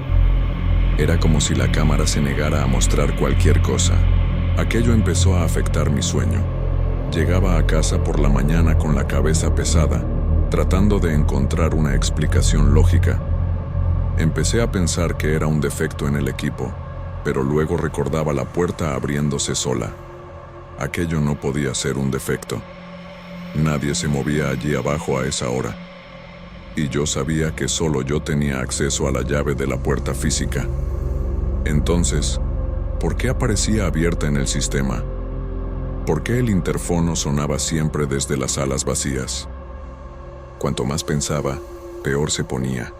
Era como si la cámara se negara a mostrar cualquier cosa. Aquello empezó a afectar mi sueño. Llegaba a casa por la mañana con la cabeza pesada, tratando de encontrar una explicación lógica. Empecé a pensar que era un defecto en el equipo, pero luego recordaba la puerta abriéndose sola. Aquello no podía ser un defecto. Nadie se movía allí abajo a esa hora. Y yo sabía que solo yo tenía acceso a la llave de la puerta física. Entonces, ¿por qué aparecía abierta en el sistema? ¿Por qué el interfono sonaba siempre desde las salas vacías? Cuanto más pensaba, peor se ponía.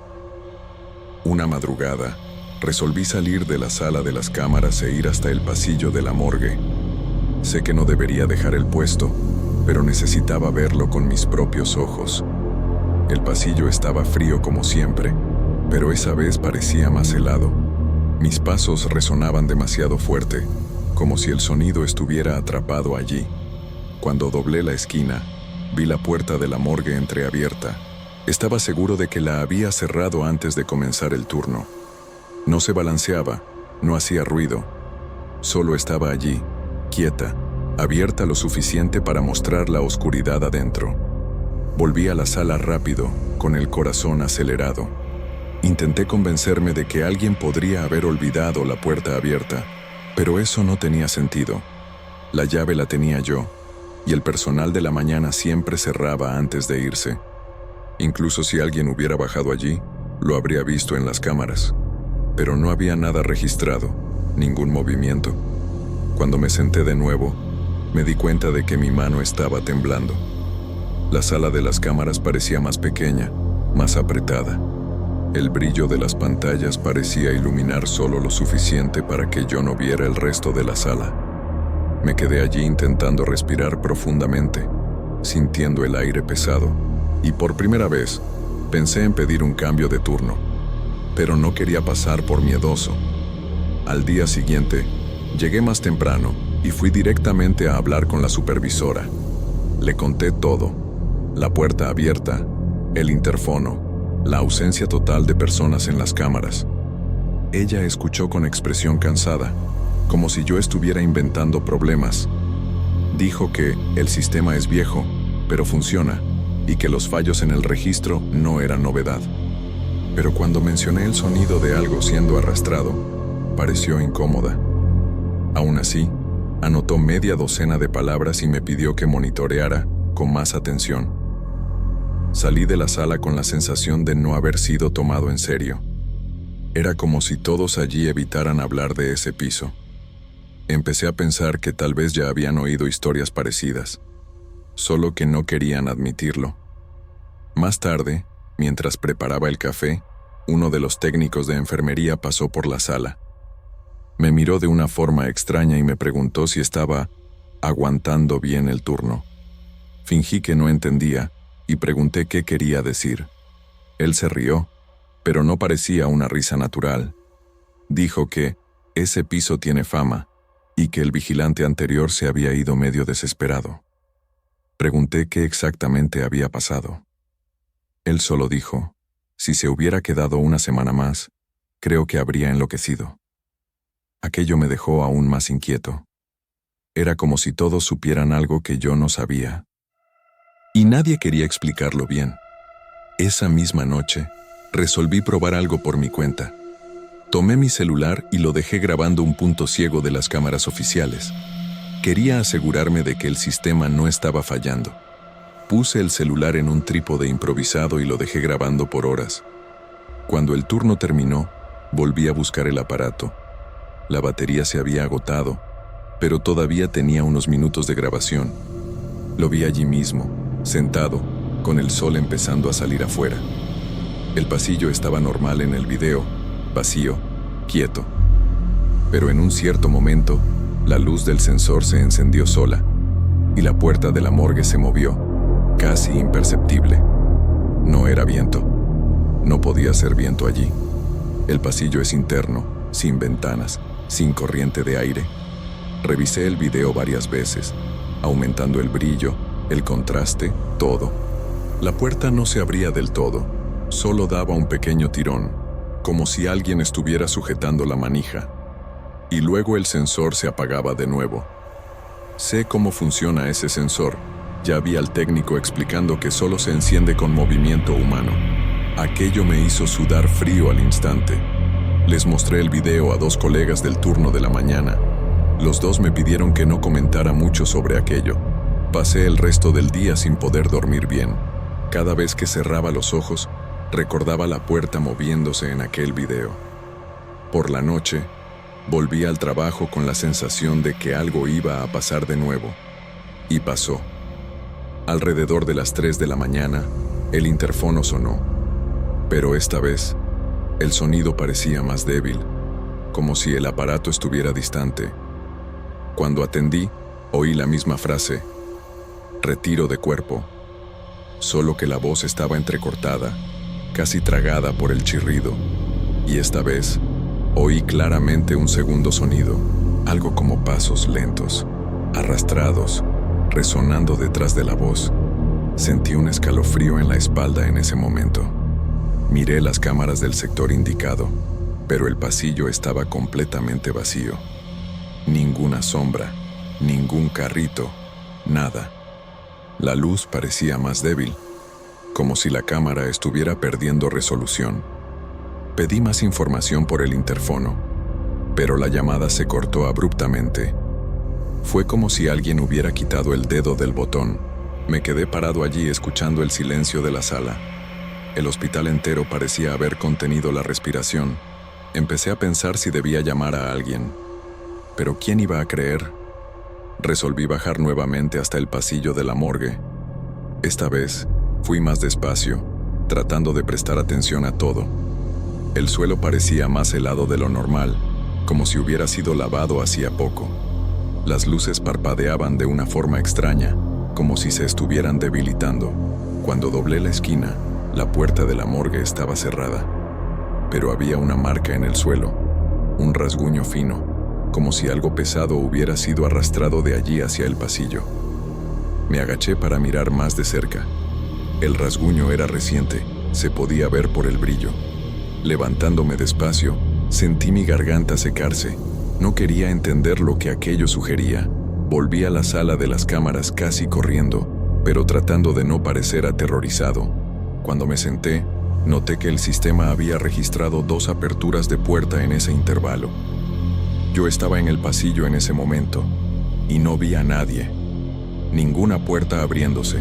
Una madrugada, resolví salir de la sala de las cámaras e ir hasta el pasillo de la morgue. Sé que no debería dejar el puesto, pero necesitaba verlo con mis propios ojos. El pasillo estaba frío como siempre, pero esa vez parecía más helado. Mis pasos resonaban demasiado fuerte, como si el sonido estuviera atrapado allí. Cuando doblé la esquina, vi la puerta de la morgue entreabierta. Estaba seguro de que la había cerrado antes de comenzar el turno. No se balanceaba, no hacía ruido. Solo estaba allí, quieta, abierta lo suficiente para mostrar la oscuridad adentro. Volví a la sala rápido, con el corazón acelerado. Intenté convencerme de que alguien podría haber olvidado la puerta abierta, pero eso no tenía sentido. La llave la tenía yo, y el personal de la mañana siempre cerraba antes de irse. Incluso si alguien hubiera bajado allí, lo habría visto en las cámaras. Pero no había nada registrado, ningún movimiento. Cuando me senté de nuevo, me di cuenta de que mi mano estaba temblando. La sala de las cámaras parecía más pequeña, más apretada. El brillo de las pantallas parecía iluminar solo lo suficiente para que yo no viera el resto de la sala. Me quedé allí intentando respirar profundamente, sintiendo el aire pesado, y por primera vez pensé en pedir un cambio de turno, pero no quería pasar por miedoso. Al día siguiente, llegué más temprano y fui directamente a hablar con la supervisora. Le conté todo: la puerta abierta, el interfono, la ausencia total de personas en las cámaras. Ella escuchó con expresión cansada, como si yo estuviera inventando problemas. Dijo que el sistema es viejo, pero funciona, y que los fallos en el registro no eran novedad. Pero cuando mencioné el sonido de algo siendo arrastrado, pareció incómoda. Aún así, anotó media docena de palabras y me pidió que monitoreara con más atención. Salí de la sala con la sensación de no haber sido tomado en serio. Era como si todos allí evitaran hablar de ese piso. Empecé a pensar que tal vez ya habían oído historias parecidas, solo que no querían admitirlo. Más tarde, mientras preparaba el café, uno de los técnicos de enfermería pasó por la sala. Me miró de una forma extraña y me preguntó si estaba aguantando bien el turno. Fingí que no entendía y pregunté qué quería decir. Él se rió, pero no parecía una risa natural. Dijo que ese piso tiene fama y que el vigilante anterior se había ido medio desesperado. Pregunté qué exactamente había pasado. Él solo dijo: si se hubiera quedado una semana más, creo que habría enloquecido. Aquello me dejó aún más inquieto. Era como si todos supieran algo que yo no sabía. Y nadie quería explicarlo bien. Esa misma noche, resolví probar algo por mi cuenta. Tomé mi celular y lo dejé grabando un punto ciego de las cámaras oficiales. Quería asegurarme de que el sistema no estaba fallando. Puse el celular en un trípode improvisado y lo dejé grabando por horas. Cuando el turno terminó, volví a buscar el aparato. La batería se había agotado, pero todavía tenía unos minutos de grabación. Lo vi allí mismo, sentado, con el sol empezando a salir afuera. El pasillo estaba normal en el video, vacío, quieto. Pero en un cierto momento, la luz del sensor se encendió sola, y la puerta de la morgue se movió, casi imperceptible. No era viento. No podía ser viento allí. El pasillo es interno, sin ventanas, sin corriente de aire. Revisé el video varias veces, aumentando el brillo, el contraste, todo. La puerta no se abría del todo, solo daba un pequeño tirón, como si alguien estuviera sujetando la manija. Y luego el sensor se apagaba de nuevo. Sé cómo funciona ese sensor. Ya vi al técnico explicando que solo se enciende con movimiento humano. Aquello me hizo sudar frío al instante. Les mostré el video a 2 colegas del turno de la mañana. Los 2 me pidieron que no comentara mucho sobre aquello. Pasé el resto del día sin poder dormir bien. Cada vez que cerraba los ojos, recordaba la puerta moviéndose en aquel video. Por la noche, volví al trabajo con la sensación de que algo iba a pasar de nuevo. Y pasó. Alrededor de las 3 de la mañana, el interfono sonó. Pero esta vez, el sonido parecía más débil, como si el aparato estuviera distante. Cuando atendí, oí la misma frase: retiro de cuerpo. Solo que la voz estaba entrecortada, casi tragada por el chirrido. Y esta vez, oí claramente un segundo sonido, algo como pasos lentos, arrastrados, resonando detrás de la voz. Sentí un escalofrío en la espalda en ese momento. Miré las cámaras del sector indicado, pero el pasillo estaba completamente vacío. Ninguna sombra, ningún carrito, nada. La luz parecía más débil, como si la cámara estuviera perdiendo resolución. Pedí más información por el interfono, pero la llamada se cortó abruptamente. Fue como si alguien hubiera quitado el dedo del botón. Me quedé parado allí escuchando el silencio de la sala. El hospital entero parecía haber contenido la respiración. Empecé a pensar si debía llamar a alguien. ¿Pero quién iba a creer? Resolví bajar nuevamente hasta el pasillo de la morgue. Esta vez, fui más despacio, tratando de prestar atención a todo. El suelo parecía más helado de lo normal, como si hubiera sido lavado hacía poco. Las luces parpadeaban de una forma extraña, como si se estuvieran debilitando. Cuando doblé la esquina, la puerta de la morgue estaba cerrada, pero había una marca en el suelo, un rasguño fino, como si algo pesado hubiera sido arrastrado de allí hacia el pasillo. Me agaché para mirar más de cerca. El rasguño era reciente, se podía ver por el brillo. Levantándome despacio, sentí mi garganta secarse. No quería entender lo que aquello sugería. Volví a la sala de las cámaras casi corriendo, pero tratando de no parecer aterrorizado. Cuando me senté, noté que el sistema había registrado 2 aperturas de puerta en ese intervalo. Yo estaba en el pasillo en ese momento, y no vi a nadie. Ninguna puerta abriéndose,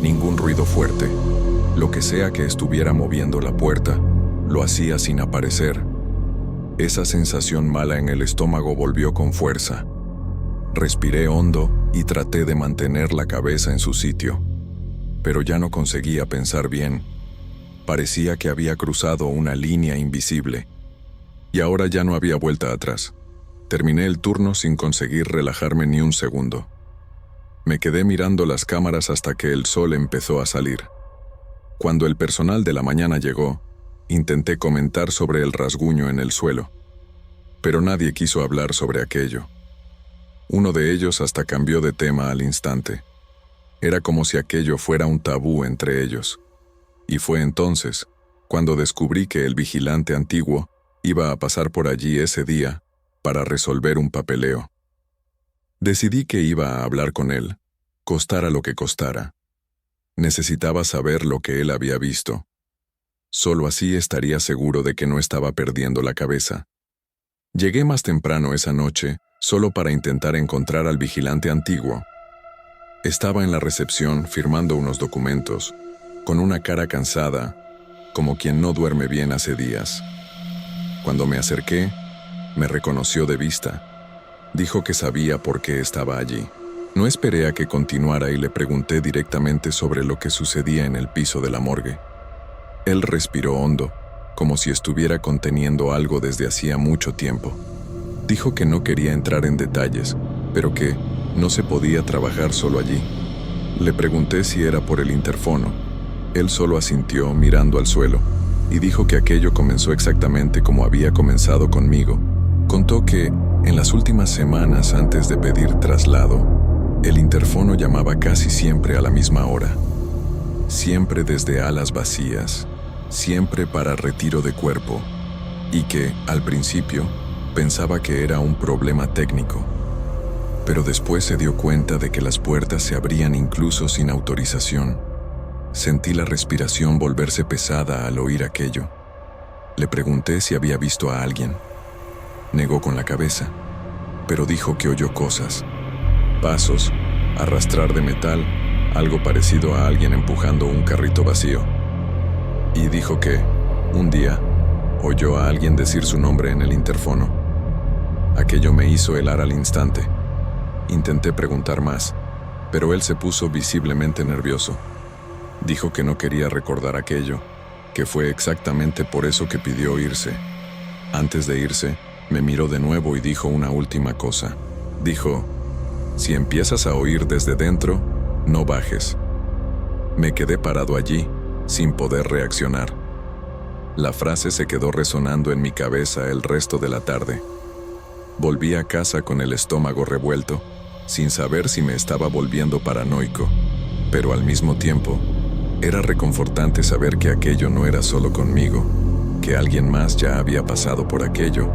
ningún ruido fuerte. Lo que sea que estuviera moviendo la puerta, lo hacía sin aparecer. Esa sensación mala en el estómago volvió con fuerza. Respiré hondo y traté de mantener la cabeza en su sitio, pero ya no conseguía pensar bien. Parecía que había cruzado una línea invisible, y ahora ya no había vuelta atrás. Terminé el turno sin conseguir relajarme ni un segundo. Me quedé mirando las cámaras hasta que el sol empezó a salir. Cuando el personal de la mañana llegó, intenté comentar sobre el rasguño en el suelo, pero nadie quiso hablar sobre aquello. Uno de ellos hasta cambió de tema al instante. Era como si aquello fuera un tabú entre ellos. Y fue entonces cuando descubrí que el vigilante antiguo iba a pasar por allí ese día para resolver un papeleo. Decidí que iba a hablar con él, costara lo que costara. Necesitaba saber lo que él había visto. Solo así estaría seguro de que no estaba perdiendo la cabeza. Llegué más temprano esa noche, solo para intentar encontrar al vigilante antiguo. Estaba en la recepción firmando unos documentos, con una cara cansada, como quien no duerme bien hace días. Cuando me acerqué, me reconoció de vista. Dijo que sabía por qué estaba allí. No esperé a que continuara y le pregunté directamente sobre lo que sucedía en el piso de la morgue. Él respiró hondo, como si estuviera conteniendo algo desde hacía mucho tiempo. Dijo que no quería entrar en detalles, pero que no se podía trabajar solo allí. Le pregunté si era por el interfono. Él solo asintió mirando al suelo y dijo que aquello comenzó exactamente como había comenzado conmigo. Contó que, en las últimas semanas antes de pedir traslado, el interfono llamaba casi siempre a la misma hora. Siempre desde alas vacías, siempre para retiro de cuerpo, y que, al principio, pensaba que era un problema técnico. Pero después se dio cuenta de que las puertas se abrían incluso sin autorización. Sentí la respiración volverse pesada al oír aquello. Le pregunté si había visto a alguien. Negó con la cabeza, pero dijo que oyó cosas. Pasos, arrastrar de metal, algo parecido a alguien empujando un carrito vacío. Y dijo que, un día, oyó a alguien decir su nombre en el interfono. Aquello me hizo helar al instante. Intenté preguntar más, pero él se puso visiblemente nervioso. Dijo que no quería recordar aquello, que fue exactamente por eso que pidió irse. Antes de irse, me miró de nuevo y dijo una última cosa. Dijo: si empiezas a oír desde dentro, no bajes. Me quedé parado allí, sin poder reaccionar. La frase se quedó resonando en mi cabeza el resto de la tarde. Volví a casa con el estómago revuelto, sin saber si me estaba volviendo paranoico, pero al mismo tiempo, era reconfortante saber que aquello no era solo conmigo, que alguien más ya había pasado por aquello,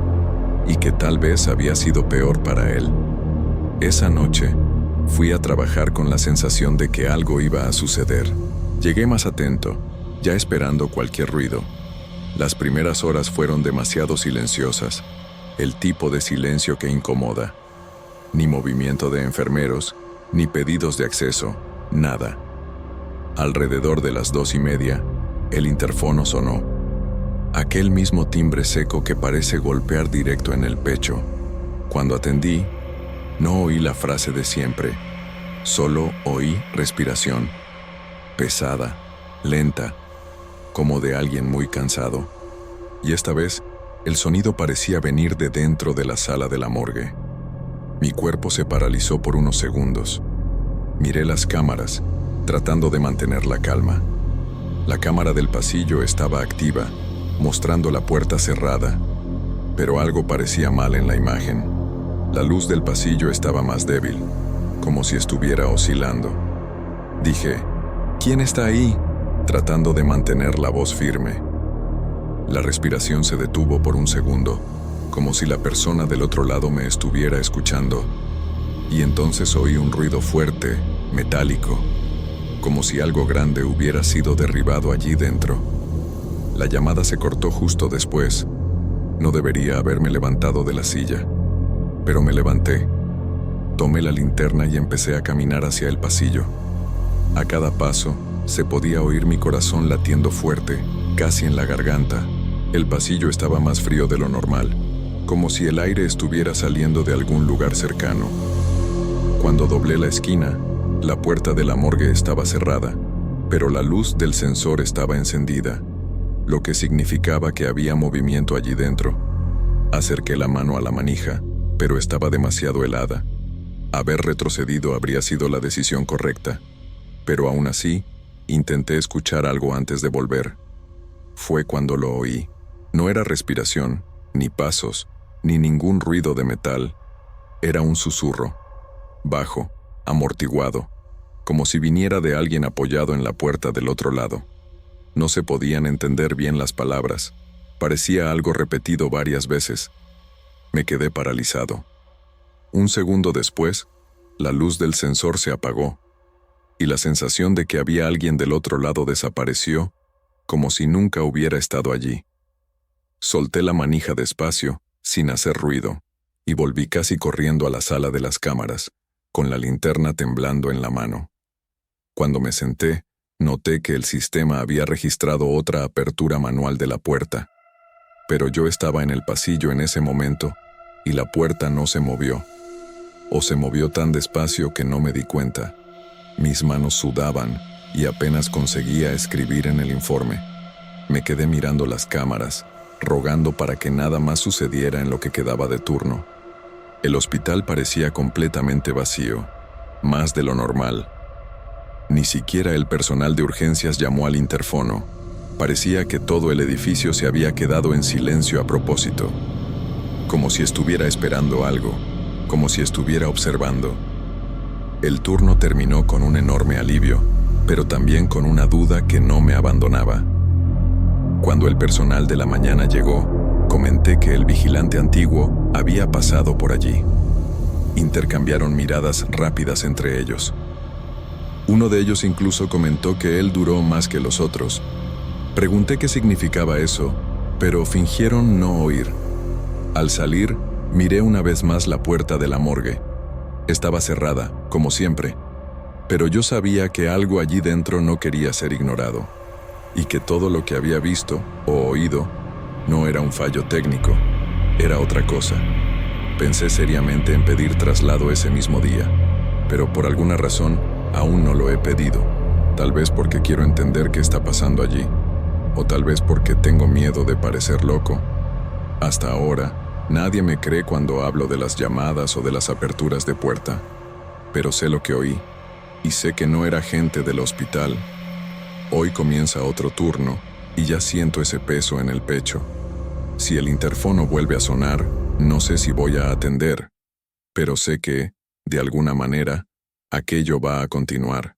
y que tal vez había sido peor para él. Esa noche, fui a trabajar con la sensación de que algo iba a suceder. Llegué más atento, ya esperando cualquier ruido. Las primeras horas fueron demasiado silenciosas, el tipo de silencio que incomoda. Ni movimiento de enfermeros, ni pedidos de acceso, nada. Alrededor de las 2:30, el interfono sonó. Aquel mismo timbre seco que parece golpear directo en el pecho. Cuando atendí, no oí la frase de siempre, solo oí respiración, pesada, lenta, como de alguien muy cansado. Y esta vez, el sonido parecía venir de dentro de la sala de la morgue. Mi cuerpo se paralizó por unos segundos. Miré las cámaras, tratando de mantener la calma. La cámara del pasillo estaba activa, mostrando la puerta cerrada, pero algo parecía mal en la imagen. La luz del pasillo estaba más débil, como si estuviera oscilando. Dije: ¿quién está ahí?, tratando de mantener la voz firme. La respiración se detuvo por un segundo, como si la persona del otro lado me estuviera escuchando, y entonces oí un ruido fuerte, metálico, como si algo grande hubiera sido derribado allí dentro. La llamada se cortó justo después. No debería haberme levantado de la silla, pero me levanté. Tomé la linterna y empecé a caminar hacia el pasillo. A cada paso, se podía oír mi corazón latiendo fuerte, casi en la garganta. El pasillo estaba más frío de lo normal, como si el aire estuviera saliendo de algún lugar cercano. Cuando doblé la esquina, la puerta de la morgue estaba cerrada, pero la luz del sensor estaba encendida, lo que significaba que había movimiento allí dentro. Acerqué la mano a la manija, pero estaba demasiado helada. Haber retrocedido habría sido la decisión correcta, pero aún así, intenté escuchar algo antes de volver. Fue cuando lo oí. No era respiración, ni pasos, ni ningún ruido de metal. Era un susurro, bajo, amortiguado, como si viniera de alguien apoyado en la puerta del otro lado. No se podían entender bien las palabras. Parecía algo repetido varias veces. Me quedé paralizado. Un segundo después, la luz del sensor se apagó, y la sensación de que había alguien del otro lado desapareció, como si nunca hubiera estado allí. Solté la manija despacio, sin hacer ruido, y volví casi corriendo a la sala de las cámaras, con la linterna temblando en la mano. Cuando me senté, noté que el sistema había registrado otra apertura manual de la puerta, pero yo estaba en el pasillo en ese momento, y la puerta no se movió, o se movió tan despacio que no me di cuenta. Mis manos sudaban, y apenas conseguía escribir en el informe. Me quedé mirando las cámaras, rogando para que nada más sucediera en lo que quedaba de turno. El hospital parecía completamente vacío, más de lo normal. Ni siquiera el personal de urgencias llamó al interfono. Parecía que todo el edificio se había quedado en silencio a propósito, como si estuviera esperando algo, como si estuviera observando. El turno terminó con un enorme alivio, pero también con una duda que no me abandonaba. Cuando el personal de la mañana llegó, comenté que el vigilante antiguo había pasado por allí. Intercambiaron miradas rápidas entre ellos. Uno de ellos incluso comentó que él duró más que los otros. Pregunté qué significaba eso, pero fingieron no oír. Al salir, miré una vez más la puerta de la morgue. Estaba cerrada, como siempre, pero yo sabía que algo allí dentro no quería ser ignorado, y que todo lo que había visto o oído no era un fallo técnico, era otra cosa. Pensé seriamente en pedir traslado ese mismo día. pero por alguna razón aún no lo he pedido. Tal vez porque quiero entender qué está pasando allí, o tal vez porque tengo miedo de parecer loco. Hasta ahora, nadie me cree cuando hablo de las llamadas o de las aperturas de puerta, pero sé lo que oí, y sé que no era gente del hospital. Hoy comienza otro turno, y ya siento ese peso en el pecho. Si el interfono vuelve a sonar, no sé si voy a atender, pero sé que, de alguna manera, aquello va a continuar.